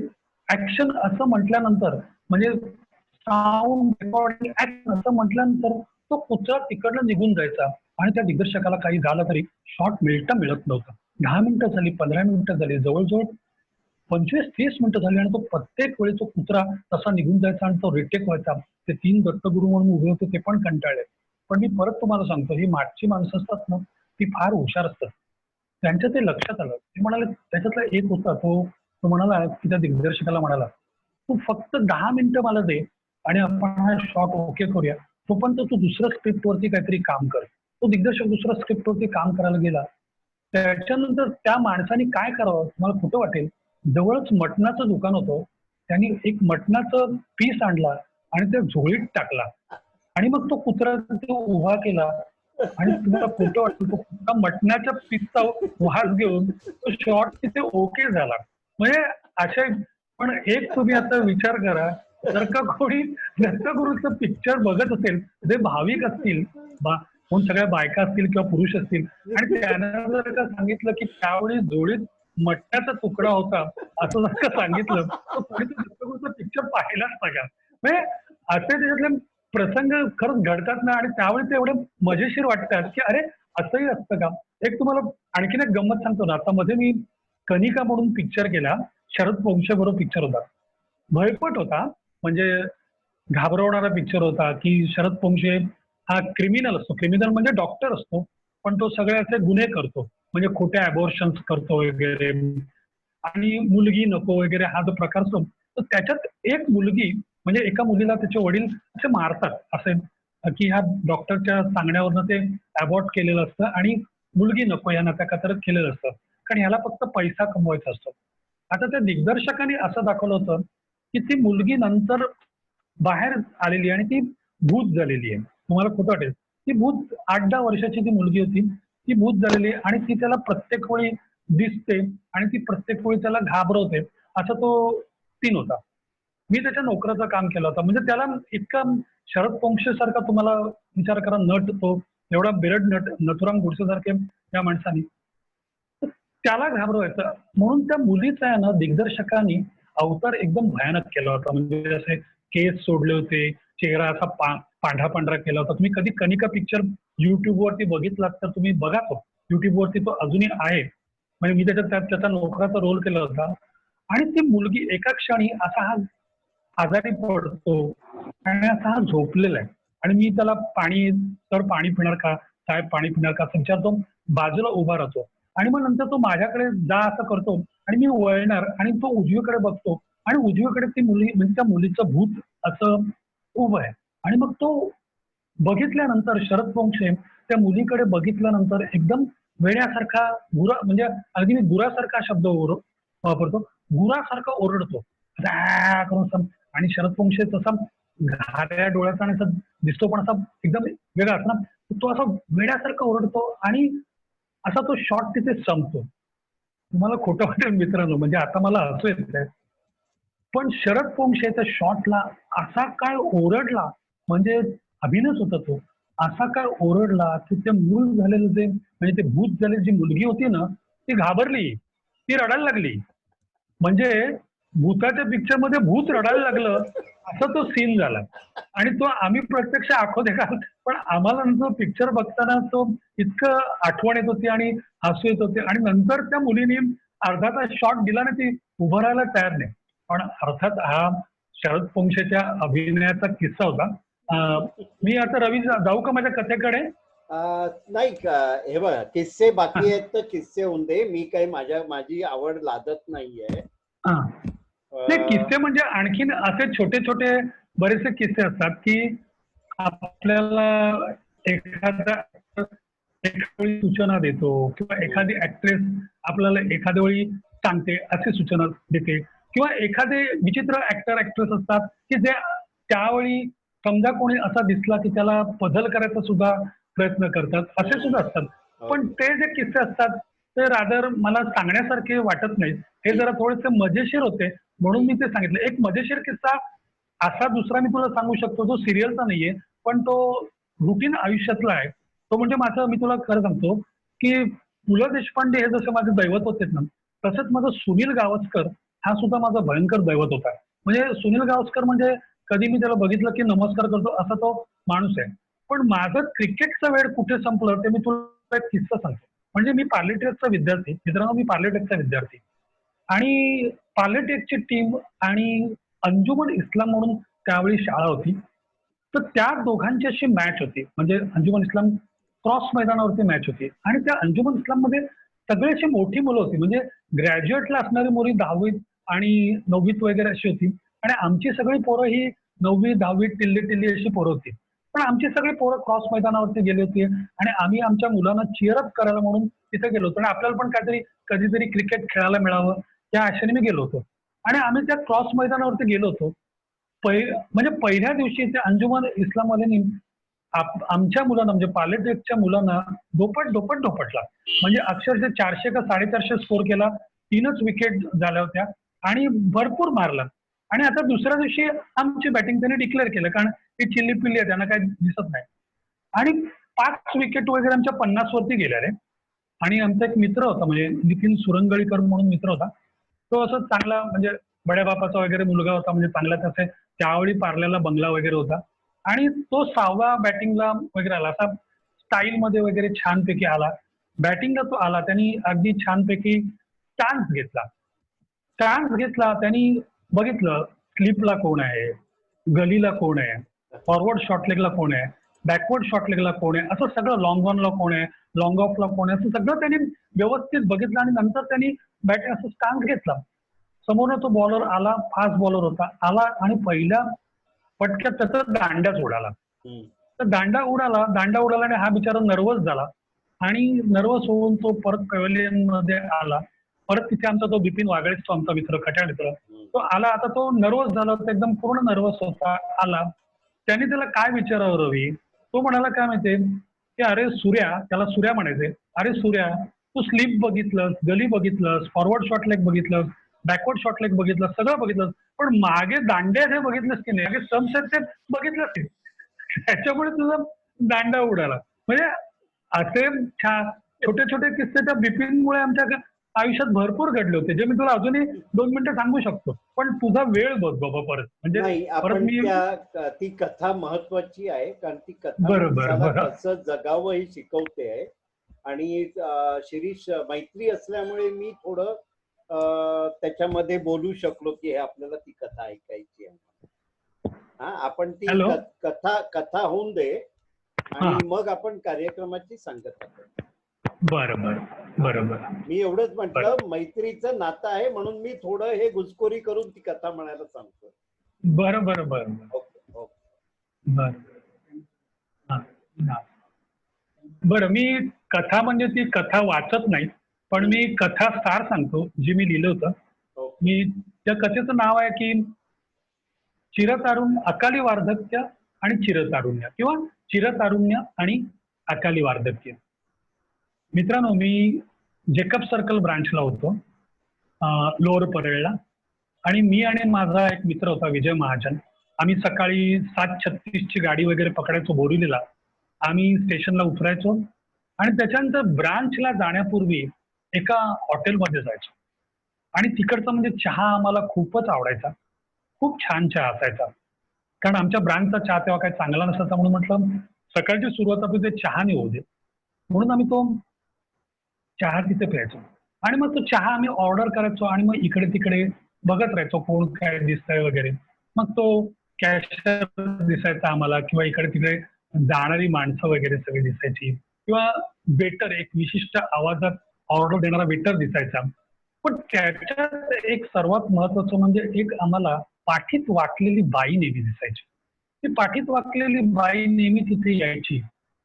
ऍक्शन असं म्हटल्यानंतर म्हणजे साऊंड रेकॉर्डिंग ऍक्शन असं म्हटल्यानंतर तो कुत्रा तिकडनं निघून जायचा आणि त्या दिग्दर्शकाला काही झालं तरी शॉट मिळत नव्हता. 10 मिनिटं झाली, 15 मिनिटं झाली, जवळजवळ 25-30 मिनिटं झाली आणि तो प्रत्येक वेळी तो कुत्रा तसा निघून जायचा आणि तो रिटेक व्हायचा. ते 3 दत्तगुरू म्हणून उभे होते ते पण कंटाळले. पण मी परत तुम्हाला सांगतो, ही मागची माणसं असतात ना ती फार हुशार असतात. त्यांच्या ते लक्षात आलं, ते म्हणाले, त्याच्यातला एक होता तो म्हणाला की त्या दिग्दर्शकाला म्हणाला, तू फक्त 10 मिनिटं मला दे आणि आपण हा शॉट ओके करूया, तोपर्यंत तू दुसऱ्या स्क्रिप्टवरती काहीतरी काम कर. तो दिग्दर्शक दुसऱ्या स्क्रिप्टवरती काम करायला गेला. त्याच्यानंतर त्या माणसाने काय करावं तुम्हाला कुठं वाटेल, जवळच मटणाचं दुकान होतं, त्यांनी एक मटणाचं पीस आणला आणि त्या झोळीत टाकला आणि मग तो कुत्रा उभा केला आणि तुम्हाला खोटं वाटतं, तो मटणाच्या पीसचा वास घेऊन तो शॉट तिथे ओके झाला. म्हणजे असे, पण एक तुम्ही आता विचार करा, जर का कोणी दत्तगुरूचं पिक्चर बघत असेल, जे भाविक असतील, कोण सगळ्या बायका असतील किंवा पुरुष असतील, आणि त्यानं जर का सांगितलं की त्यावेळी जोडीत मटणाचा तुकडा होता, असं जर का सांगितलं, तर कोणी तो दत्तगुरूचा पिक्चर पाहिलाच नाही का. म्हणजे असे त्याच्यातले प्रसंग खरंच घडतात ना, आणि त्यावेळी ते एवढे मजेशीर वाटतात की अरे असंही असतं का. एक तुम्हाला आणखीन एक गंमत सांगतो ना, आता मध्ये मी कनिका म्हणून पिक्चर केला, शरद पोंक्षे बरोबर पिक्चर होता, भयपट होता, म्हणजे घाबरवणारा पिक्चर होता की शरद पोंक्षे हा क्रिमिनल असतो, क्रिमिनल म्हणजे डॉक्टर असतो, पण तो सगळे असे गुन्हे करतो, म्हणजे खोट्या अबॉर्शन्स करतो वगैरे, आणि मुलगी नको वगैरे हा जो प्रकार असतो. तर त्याच्यात एक मुलगी, म्हणजे एका मुलीला त्याचे वडील असे मारतात, असे की ह्या डॉक्टरच्या सांगण्यावरनं ते अबॉर्ट केलेलं असतं, आणि मुलगी नको या नात्याखातर केलेलं असतं, कारण ह्याला फक्त पैसा कमवायचा असतो. आता त्या दिग्दर्शकाने असं दाखवलं होतं की ती मुलगी नंतर बाहेर आलेली आणि ती भूत झालेली आहे. तुम्हाला खोटं वाटेल, ती भूत 8-10 वर्षाची ती मुलगी होती, ती भूत झालेली आहे आणि ती त्याला प्रत्येक वेळी दिसते आणि ती प्रत्येक वेळी त्याला घाबरवते, असा तो सीन होता. मी त्याच्या नोकराचं काम केलं होतं. म्हणजे त्याला इतका शरद पोंक्षे सारखा तुम्हाला विचार करा, नट तो एवढा बिरड नट, नथुराम गोडसे सारखे त्या माणसाने, तर त्याला घाबरवायचं म्हणून त्या मुलीचा आहे ना, दिग्दर्शकांनी अवतार एकदम भयानक केला होता. म्हणजे असे केस सोडले होते, चेहरा असा पांढरा पांढरा केला होता. तुम्ही कधी कनिका पिक्चर युट्यूब वरती बघितलात तर तुम्ही बघा, तो युट्यूब वरती तो अजूनही आहे. म्हणजे मी त्याचा नोकराचा रोल केला होता. आणि ती मुलगी एका क्षणी असा हा आजारी पडतो आणि असा हा झोपलेला आहे, आणि मी त्याला पाणी, तर पाणी पिणार का साहेब, पाणी पिणार का असं विचारतो, बाजूला उभा राहतो, आणि मग नंतर तो माझ्याकडे जा असं करतो, आणि मी वळणार आणि तो उजवीकडे बघतो, आणि उजवीकडे ती मुली, म्हणजे त्या मुलीचं भूत असं उभं आहे. आणि मग तो बघितल्यानंतर शरद पोंक्षे त्या मुलीकडे बघितल्यानंतर एकदम वेड्यासारखा, गुरा, म्हणजे अगदी मी गुरासारखा शब्द वापरतो, गुरासारखा ओरडतो, "आ" करून असं. आणि शरद पोंक्षे तसा घाऱ्या डोळ्याचा आणि असा दिसतो, पण असा एकदम वेगळा असतो ना, तो असा वेड्यासारखा ओरडतो, आणि असा तो शॉट तिथे संपतो. तुम्हाला खोटं वाटेल मित्रांनो, म्हणजे आता मला हसू येतंय, पण शरद पोंक्षे त्या शॉटला असा काय ओरडला, म्हणजे अभिनयच होता तो, असा काय ओरडला की ते मूल झालेलं जे, म्हणजे ते भूत झालेली जी मुलगी होती ना, ती घाबरली, ती रडायला लागली. म्हणजे भूताच्या पिक्चर मध्ये भूत रडायला लागलं, असा तो सीन झाला. आणि तो आम्ही प्रत्यक्ष आखो देखा, पण आम्हाला नंतर पिक्चर बघताना तो इतकं आठवण येत होती आणि हसू येत होते, आणि नंतर त्या मुलीने अर्धा तास शॉट दिला ना, ती उभं राहायला तयार नाही. पण अर्थात हा शरद पोंक्षेच्या अभिनयाचा किस्सा होता. मी आता रवी जाऊ का माझ्या कथेकडे? नाही हे बघा, किस्से बाकी आहेत तर किस्से होऊन दे. मी काही माझी आवड लादत नाहीये. हा, नाही, किस्से म्हणजे आणखीन असे छोटे छोटे बरेचसे किस्से असतात की आपल्याला एखादा एखाद्या वेळी सूचना देतो, किंवा एखादी ऍक्ट्रेस आपल्याला एखाद्या वेळी सांगते, अशी सूचना देते, किंवा एखादे विचित्र ऍक्टर ऍक्ट्रेस असतात की जे त्यावेळी समजा कोणी असा दिसला की त्याला पझल करायचा सुद्धा प्रयत्न करतात, असे सुद्धा असतात. पण ते जे किस्से असतात ते रादर मला सांगण्यासारखे वाटत नाहीत, हे जरा थोडेसे मजेशीर होते, म्हणून मी ते सांगितलं. एक मजेशीर किस्सा असा दुसरा मी तुला सांगू शकतो, जो सिरियलचा नाहीये, पण तो रुटीन आयुष्यातला आहे. तो म्हणजे माझं, मी तुला खरं सांगतो की पु ल देशपांडे हे जसे माझे दैवत होते ना, तसंच माझं सुनील गावस्कर हा सुद्धा माझा भयंकर दैवत होता. म्हणजे सुनील गावस्कर म्हणजे कधी मी त्याला बघितलं की नमस्कार करतो असा तो माणूस आहे. पण माझं क्रिकेटचा वेळ कुठे संपलं ते मी तुला एक किस्सा सांगतो. म्हणजे मी पार्लेटेकचा विद्यार्थी, मित्रांनो, मी पार्लेटेकचा विद्यार्थी, आणि पार्लेटेकची टीम आणि अंजुमन इस्लाम म्हणून त्यावेळी शाळा होती, तर त्या दोघांची अशी मॅच होती. म्हणजे अंजुमन इस्लाम क्रॉस मैदानावरती मॅच होती, आणि त्या अंजुमन इस्लाम मध्ये सगळी अशी मोठी मुलं होती, म्हणजे ग्रॅज्युएटला असणारी मुली 10वीत आणि 9वीत वगैरे अशी होती, आणि आमची सगळी पोरं ही 9वी 10वीत टिल्ली टिल्ली अशी पोरं होती. पण आमची सगळी पोरं क्रॉस मैदानावरती गेली होती, आणि आम्ही आमच्या मुलांना चिअरअप करायला म्हणून तिथे गेलो होतो, आणि आपल्याला पण काहीतरी कधीतरी क्रिकेट खेळायला मिळावं या आशेने मी गेलो होतो. आणि आम्ही त्या क्रॉस मैदानावरती गेलो होतो. म्हणजे पहिल्या दिवशी त्या अंजुमन इस्लामवाल्यांनी आमच्या मुलांना म्हणजे पॉलिटेक्सच्या मुलांना धोपटला. म्हणजे अक्षरशः 400 का 450 स्कोर केला, 3च विकेट झाल्या होत्या आणि भरपूर मारला. आणि आता दुसऱ्या दिवशी आमची बॅटिंग त्यांनी डिक्लेअर केलं, कारण ती चिल्ली पिल्ली आहे, त्यांना काही दिसत नाही. आणि 5 विकेट वगैरे आमच्या 50 वरती गेल्या रे. आणि आमचा एक मित्र होता, म्हणजे नितीन सुरंगळीकर म्हणून मित्र होता. तो असं चांगला म्हणजे बड्या बापाचा वगैरे मुलगा होता, म्हणजे चांगला त्याचे त्यावेळी पार्ल्याला बंगला वगैरे होता. आणि तो 6व्या बॅटिंगला वगैरे आला, असा स्टाईल मध्ये वगैरे छानपैकी आला. बॅटिंगला तो आला, त्यांनी अगदी छानपैकी चान्स घेतला. त्यांनी बघितलं स्लिपला कोण आहे, गलीला कोण आहे, फॉरवर्ड शॉर्ट लेगला कोण आहे, बॅकवर्ड शॉर्ट लेगला कोण आहे, असं सगळं लॉंग ऑनला कोण आहे, लॉंग ऑफला कोण आहे, असं सगळं त्यांनी व्यवस्थित बघितलं. आणि नंतर त्यांनी बॅटिंग असं स्टान्स घेतला. समोरनं तो बॉलर आला, फास्ट बॉलर होता, आला आणि पहिल्या फटक्यात त्याचा दांड्याच उडाला. तर दांडा उडाला आणि हा बिचारा नर्वस झाला. आणि नर्वस होऊन तो परत पॅव्हेलियन मध्ये आला. परत तिथे आमचा तो बिपिन वागळेच, तो आमचा मित्र, खट्या मित्र, तो आला. आता तो नर्वस झाला होता, एकदम पूर्ण नर्वस होता. आला, त्याने त्याला काय विचारावं रवी, तो म्हणाला काय माहितीये की अरे सूर्या, त्याला सूर्या म्हणायचे, अरे सूर्या तू स्लिप बघितलंस, गली बघितलंस, फॉरवर्ड शॉट लेग बघितलंस, बॅकवर्ड शॉट लेग बघितलंस, सगळं बघितलंस, पण मागे दांड्या हे बघितलंस की नाही, मागे स्टम्प्स आहेत ते बघितलंस की, त्याच्यामुळे तुझा दांडा उडाला. म्हणजे असे छोटे छोटे किस्से त्या बिपिनमुळे आमच्या आयुष्यात भरपूर घडले होते, जे मी तुला अजूनही 2 मिनिटं सांगू शकतो. पण तुझा वेळ बघ बाबा परत, म्हणजे नाही, परत आपण मी ती कथा महत्वाची आहे, कारण ती कथा बरोबर माणसाला कसं जगावं ही शिकवते आहे. आणि शिरीष, मैत्री असल्यामुळे मी थोडं त्याच्यामध्ये बोलू शकलो की हे आपल्याला ती कथा ऐकायची आहे. हा, आपण ती हॅलो. कथा होऊन दे आणि मग आपण कार्यक्रमाची सांगता करू. बरोबर. मी एवढंच म्हटलं, मैत्रीचं नातं आहे म्हणून मी थोडं हे घुसखोरी करून ती कथा म्हणायला सांगतो. बरं. ओके. बरं, मी कथा म्हणजे ती कथा वाचत नाही, पण मी कथा सार सांगतो जी मी लिहिलं होतं. मी त्या कथेचं नाव आहे की चिरतारुण्य, अकाली वार्धक्य आणि चिरतारुण्य, किंवा चिरतारुण्य आणि अकाली वार्धक्य. मित्रांनो, मी जेकब सर्कल ब्रांचला होतो, लोअर परेलला. आणि मी आणि माझा एक मित्र होता विजय महाजन. आम्ही सकाळी 7:36 ची गाडी वगैरे पकडायचो बोरिवलीला. आम्ही स्टेशनला उतरायचो आणि त्याच्यानंतर ब्रांचला जाण्यापूर्वी एका हॉटेलमध्ये जायचो. आणि तिकडचा म्हणजे चहा आम्हाला खूपच आवडायचा, खूप छान चहा असायचा. कारण आमच्या ब्रांचचा चहा तेव्हा काही चांगला नसायचा, म्हणून म्हटलं सकाळची सुरुवात आपली ते चहाने होऊ दे, म्हणून आम्ही तो चहा तिथे प्यायचो. आणि मग तो चहा आम्ही ऑर्डर करायचो आणि मग इकडे तिकडे बघत राहायचो कोण काय दिसतंय वगैरे. मग तो कॅशर दिसायचा आम्हाला, किंवा इकडे तिकडे जाणारी माणसं वगैरे सगळी दिसायची, किंवा वेटर, एक विशिष्ट आवाजात ऑर्डर देणारा वेटर दिसायचा. पण त्याच्यात एक सर्वात महत्वाचं म्हणजे एक आम्हाला पाठीत वाकलेली बाई नेहमी दिसायची. ती पाठीत वाकलेली बाई नेहमी तिथे यायची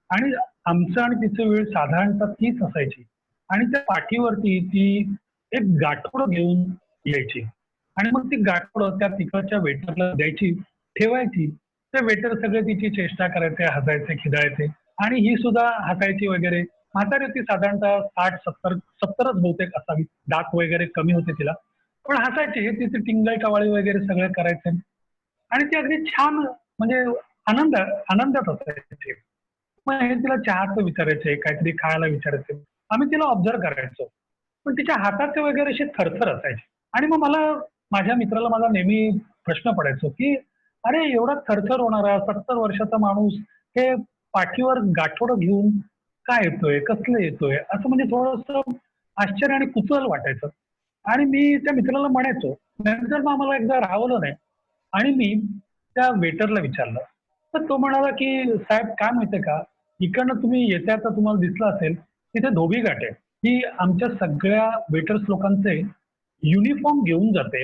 आणि आमचं आणि तिचं वेळ साधारणतः तीच असायची. आणि त्या पाठीवरती ती एक गाठोडं घेऊन यायची आणि मग ती गाठोडं त्या तिकडच्या वेटरला द्यायची, ठेवायची. ते वेटर सगळे तिची चेष्टा करायचे, हसायचे, खिदळायचे आणि ही सुद्धा हसायची वगैरे. म्हातारी ती साधारणतः 60-70च बहुतेक असावी, दात वगैरे कमी होते तिला, पण हसायची. हे तिथे टिंगल टवाळी वगैरे सगळं करायचे आणि ती अगदी छान म्हणजे आनंदात असायची. मग हे तिला चहाचं विचारायचे, काहीतरी खायला विचारायचे, आम्ही तिला ऑब्झर्व करायचो. पण तिच्या हाताचे वगैरे असे थरथर असायचे. आणि मग माझ्या मित्राला माझा नेहमी प्रश्न पडायचो की अरे एवढा थरथर होणारा 70 वर्षाचा माणूस हे पाठीवर गाठोडं घेऊन काय येतोय, कसलं येतोय, असं म्हणजे थोडंसं आश्चर्य आणि कुतूहल वाटायचं. आणि मी त्या मित्राला म्हणायचो. नंतर मग आम्हाला एकदा राहवलं नाही आणि मी त्या वेटरला विचारलं. तर तो म्हणाला की साहेब काय माहितीये का, इकडनं तुम्ही येत्या तर तुम्हाला दिसलं असेल तिथे धोबी घाट आहे. ही आमच्या सगळ्या वेटर्स लोकांचे युनिफॉर्म घेऊन जाते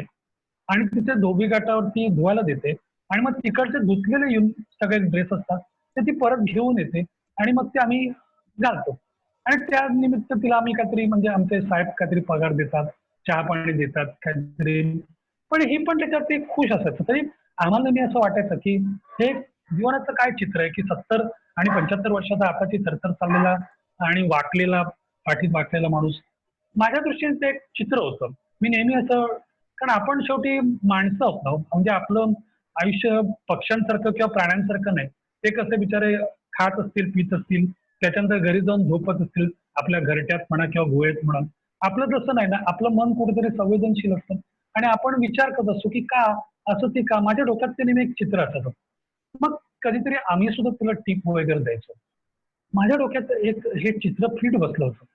आणि तिथे धोबी घाटावरती धुवायला देते आणि मग तिकडचे धुतलेले सगळे ड्रेस असतात ते ती परत घेऊन येते आणि मग ते आम्ही घालतो. आणि त्या निमित्त तिला आम्ही काहीतरी म्हणजे आमचे साहेब काहीतरी पगार देतात, चहा पाणी देतात काहीतरी. पण ही पण त्याच्यात ते खुश असायचं. तरी आम्हाला नेहमी असं वाटायचं की हे जीवनाचं काय चित्र आहे की 70 आणि 75 वर्षाचा आताची थरथर चाललेला आणि वाकलेला, पाठीत वाकलेला माणूस. माझ्या दृष्टीने ते एक चित्र होतं. मी नेहमी असं, कारण आपण शेवटी माणसं आहोत ना, म्हणजे आपलं आयुष्य पक्ष्यांसारखं किंवा प्राण्यांसारखं नाही. ते कसे बिचारे खात असतील, पीत असतील, त्याच्यानंतर घरी जाऊन झोपत असतील, आपल्या घरट्यात म्हणा किंवा गुहेत म्हणा. आपलं तसं नाही ना, आपलं मन कुठेतरी संवेदनशील असतं आणि आपण विचार करत असतो की का असं, ते का. माझ्या डोक्यात ते नेहमी एक चित्र असायचं. मग कधीतरी आम्ही सुद्धा तुला टीप वगैरे द्यायचो. माझ्या डोक्यात एक हे चित्र फिट बसलं होतं.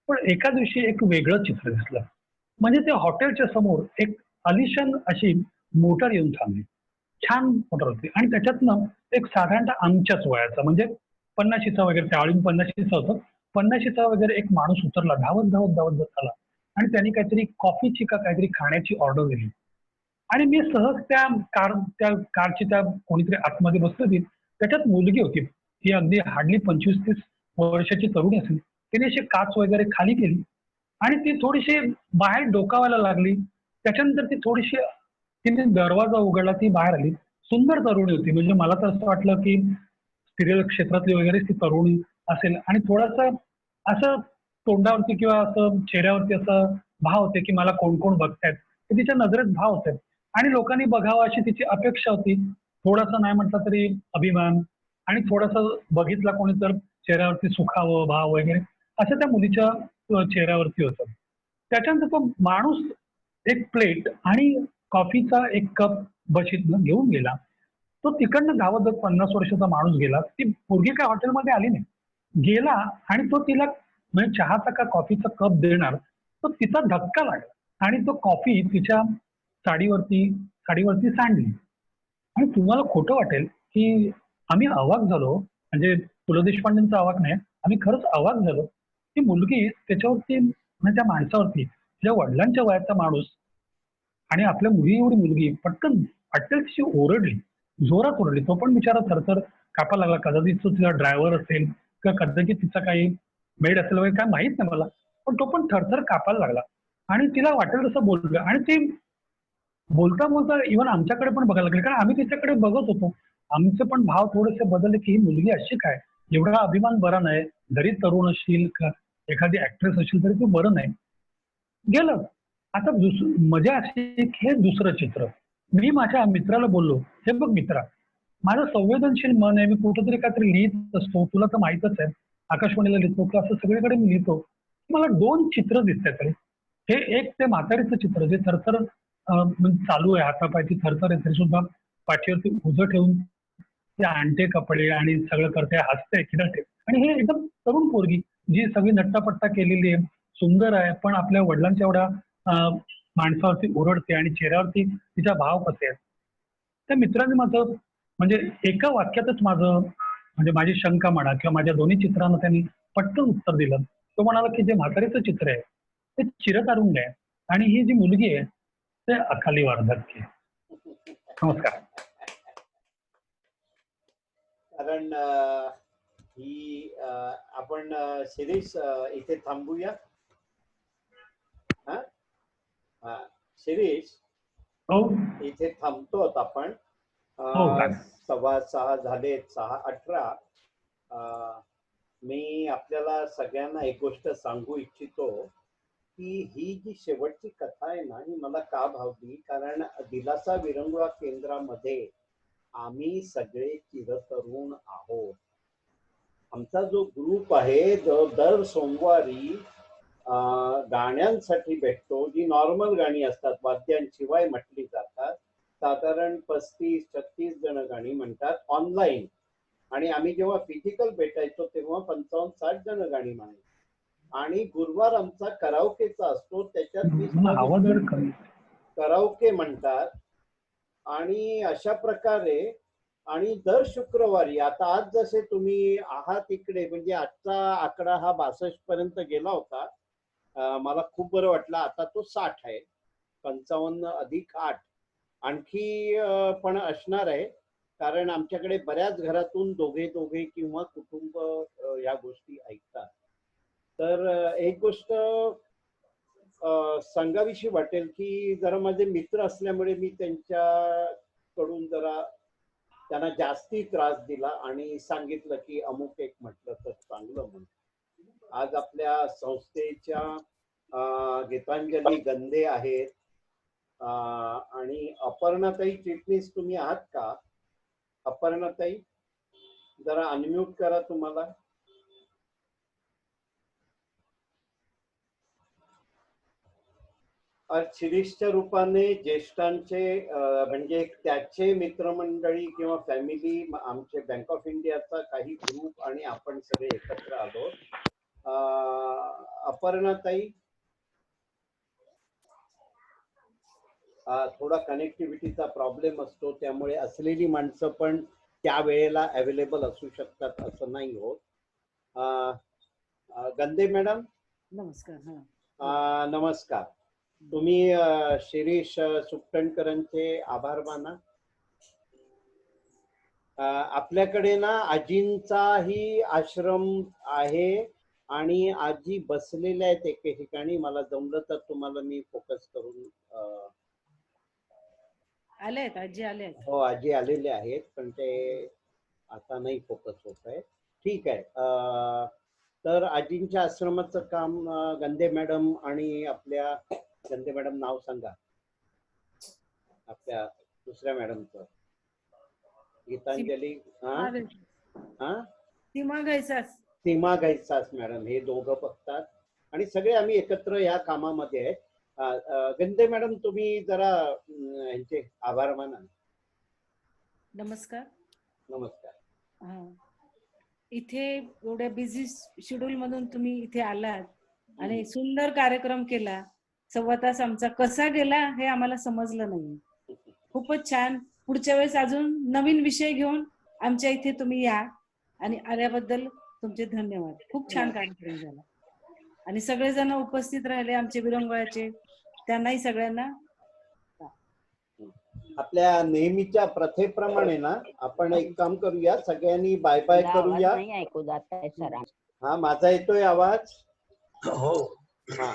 पण एका दिवशी एक वेगळं चित्र दिसलं. म्हणजे त्या हॉटेलच्या समोर एक आलिशान अशी मोटार येऊन थांबली. छान मोटार होती आणि त्याच्यातनं एक साधारणतः आमच्याच वयाचा, म्हणजे 50शीचा वगैरे, त्यावेळी 50शीचा होतं. 50शीचा वगैरे एक माणूस उतरला, धावत धावत धावत धावत आला आणि त्यांनी काहीतरी कॉफीची का काहीतरी खाण्याची ऑर्डर दिली. आणि मी सहज त्या कारची त्या कोणीतरी आतमध्ये बसली होती. त्याच्यात मुलगी होती. ती अगदी हार्डली 25-30 वर्षाची तरुणी असेल. तिने अशी काच वगैरे खाली केली आणि ती थोडीशी बाहेर डोकावायला लागली. त्याच्यानंतर ती थोडीशी, तिने दरवाजा उघडला, ती बाहेर आली. सुंदर तरुणी होती. म्हणजे मला तर असं वाटलं की सिरियल क्षेत्रातली वगैरे ती तरुणी असेल आणि थोडंसं असं तोंडावरती किंवा असं चेहऱ्यावरती असं भाव होते की मला कोण कोण बघतायत. ते तिच्या नजरेत भाव होते आणि लोकांनी बघावं अशी तिची अपेक्षा होती. थोडासा नाही म्हटलं तरी अभिमान आणि थोडंसं बघितला कोणी तर चेहऱ्यावरती सुखावं भाव वगैरे असं त्या मुलीच्या चेहऱ्यावरती होतं. त्याच्यानंतर तो माणूस एक प्लेट आणि कॉफीचा एक कप बशीतनं घेऊन गेला. तो तिकडनं धावत जात 50 वर्षाचा माणूस गेला. ती पोरगी काय हॉटेलमध्ये आली नाही. गेला आणि तो तिला म्हणजे चहाचा का कॉफीचा कप देणार, तो तिचा धक्का लागला आणि तो कॉफी तिच्या साडीवरती साडीवरती सांडली. आणि तुम्हाला खोटं वाटेल की आम्ही अवाक झालो, म्हणजे पु ल देशपांडेंचा अवाक नाही, आम्ही खरंच अवाक झालो. ती मुलगी त्याच्यावरती, म्हणजे त्या माणसावरती, तिच्या वडिलांच्या वयाचा माणूस आणि आपल्या मुली एवढी मुलगी पटकन अट्टल तिची ओरडली, जोरात ओरडली. तो पण बिचारा थरथर कापा लागला. कदाचित तो तिचा ड्रायव्हर असेल किंवा कदाचित तिचा काही मेड असेल वगैरे, काय माहित नाही मला. पण तो पण थरथर कापायला लागला आणि तिला वाटेल तसं बोललं आणि ती बोलता बोलता इव्हन आमच्याकडे पण बघायला लागले, कारण आम्ही तिच्याकडे बघत होतो. आमचे पण भाव थोडेसे बदलले की ही मुलगी अशी काय, एवढा अभिमान बरा नाही. जरी तरुण असशील का एखादी ऍक्ट्रेस असेल तरी तू बरं नाही. गेलं. आता मजा अशी की हे दुसरं चित्र. मी माझ्या मित्राला बोललो, हे बघ मित्रा, माझं संवेदनशील मन आहे. मी कुठंतरी काहीतरी लिहित असतो, तुला तर माहीतच आहे. आकाशवाणीला लिहितो किंवा असं सगळीकडे मी लिहितो. मला 2 चित्र दिसतात रे. हे एक ते म्हातारीचं चित्र जे थरथर म्हणजे चालू आहे, हातापायची थरथर आहे तरी सुद्धा पाठीवरती ओझं ठेवून ते आणते कपडे आणि सगळं करते, हसते, खिदळते. आणि हे एकदम तरुण पोरगी जी सगळी नट्टापट्टा केलेली आहे, सुंदर आहे, पण आपल्या वडिलांच्या एवढ्या माणसावरती ओरडते आणि चेहऱ्यावरती तिचा भाव कसे आहेत. त्या मित्राने माझं, म्हणजे एका वाक्यातच माझं, म्हणजे माझी शंका म्हणा किंवा माझ्या दोन्ही चित्रांना त्यांनी पटकन उत्तर दिलं. तो म्हणाला की जे म्हातारीचं चित्र आहे ते चिरतारुण्य आहे आणि ही जी मुलगी आहे ते अकाली वारधक्य आहे. नमस्कार. कारण ही आपण शिरीष इथे थांबूया. हा हा शिरीष, हो इथे थांबतो आपण. हो चालेल. 6:15 झालेत, 6:18. मी आपल्याला सगळ्यांना एक गोष्ट सांगू इच्छितो की ही जी शेवटची कथा आहे ना, ही मला का भावली, कारण दिलासा विरंगुळा केंद्रामध्ये आम्ही सगळे चिरतरुण आहोत. आमचा जो ग्रुप आहे जो दर सोमवारी गाण्यांसाठी भेटतो, जी नॉर्मल गाणी असतात, वाद्यांशिवाय म्हटली जातात. साधारण 35-36 जण गाणी म्हणतात ऑनलाईन. आणि आम्ही जेव्हा फिजिकल भेटायचो तेव्हा 55-60 जण गाणी म्हणायची. आणि गुरुवार आमचा कराओकेचा असतो, त्याच्यात मला आवाज जर कमी. कराओके म्हणतात. आणि अशा प्रकारे, आणि दर शुक्रवारी, आता आज जसे तुम्ही आहात इकडे, म्हणजे आजचा आकडा हा 62 पर्यंत गेला होता. मला खूप बरं वाटलं. आता तो 60 आहे. 55 अधिक 8 आणखी पण असणार आहे, कारण आमच्याकडे बऱ्याच घरातून दोघे किंवा कुटुंब या गोष्टी ऐकतात. तर एक गोष्ट सांगावीशी वाटेल की जरा माझे मित्र असल्यामुळे मी त्यांच्याकडून जरा त्यांना जास्ती त्रास दिला आणि सांगितलं की अमुक एक म्हटलं तर चांगलं म्हणून. आज आपल्या संस्थेच्या गीतांजली गंदे आहेत आणि अपर्णाताई चिटणीस तुम्ही आहात का? अपर्णाताई जरा अनम्यूट करा तुम्हाला. आज शिरीषच्या रूपाने ज्येष्ठांचे म्हणजे त्याचे मित्रमंडळी किंवा फॅमिली, आमचे बँक ऑफ इंडियाचा काही ग्रुप आणि आपण सगळे एकत्र आलो. अपर्णाताई थोडा कनेक्टिव्हिटीचा प्रॉब्लेम असतो, त्यामुळे असलेली माणसं पण त्या वेळेला अवेलेबल असू शकतात असं नाही होत. गंदे मॅडम नमस्कार. नमस्कार. तुम्ही शिरीष सुकटणकरांचे आभार माना. आपल्याकडे ना आजींचाही आश्रम आहे आणि आजी बसलेल्या आहेत एके ठिकाणी. मला जमलं तर तुम्हाला मी फोकस करून आलेत आजी आलेत. हो, आजी आलेले आहेत पण ते आता नाही फोकस होत आहे. ठीक आहे. तर आजींच्या आश्रमाचं काम गंदे मॅडम आणि आपल्या गंदे मॅडम नाव सांगा आपल्या दुसऱ्या मॅडमचं. गीतांजली सीमा घैसास मॅडम हे दोघं बघतात आणि सगळे आम्ही एकत्र या कामामध्ये आहेत. गंदे मॅडम तुम्ही जरा यांचे आभार माना. नमस्कार. नमस्कार. इथे एवढ्या बिझी शेड्यूल मधून तुम्ही इथे आलात आणि सुंदर कार्यक्रम केला. 1.25 तास आमचा कसा गेला हे आम्हाला समजलं नाही. खूपच छान. पुढच्या वेळेस अजून नवीन विषय घेऊन आमच्या इथे तुम्ही या आणि आल्याबद्दल तुमचे धन्यवाद. खूप छान कार्यक्रम झाला आणि सगळेजण उपस्थित राहिले आमचे विरंगुळ्याचे, त्यांनाही सगळ्यांना. आपल्या नेहमीच्या प्रथेप्रमाणे ना आपण एक काम करूया, सगळ्यांनी बाय बाय करूया. ऐकू जात आहे सर. हा, माझा येतोय आवाज? हो. हा,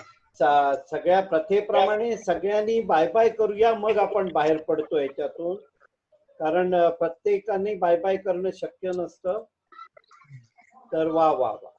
सगळ्या प्रथेप्रमाणे सगळ्यांनी बाय बाय करूया, मग आपण बाहेर पडतो याच्यातून. कारण प्रत्येकाने बाय बाय करणं शक्य नसतं. तर वा वा वा.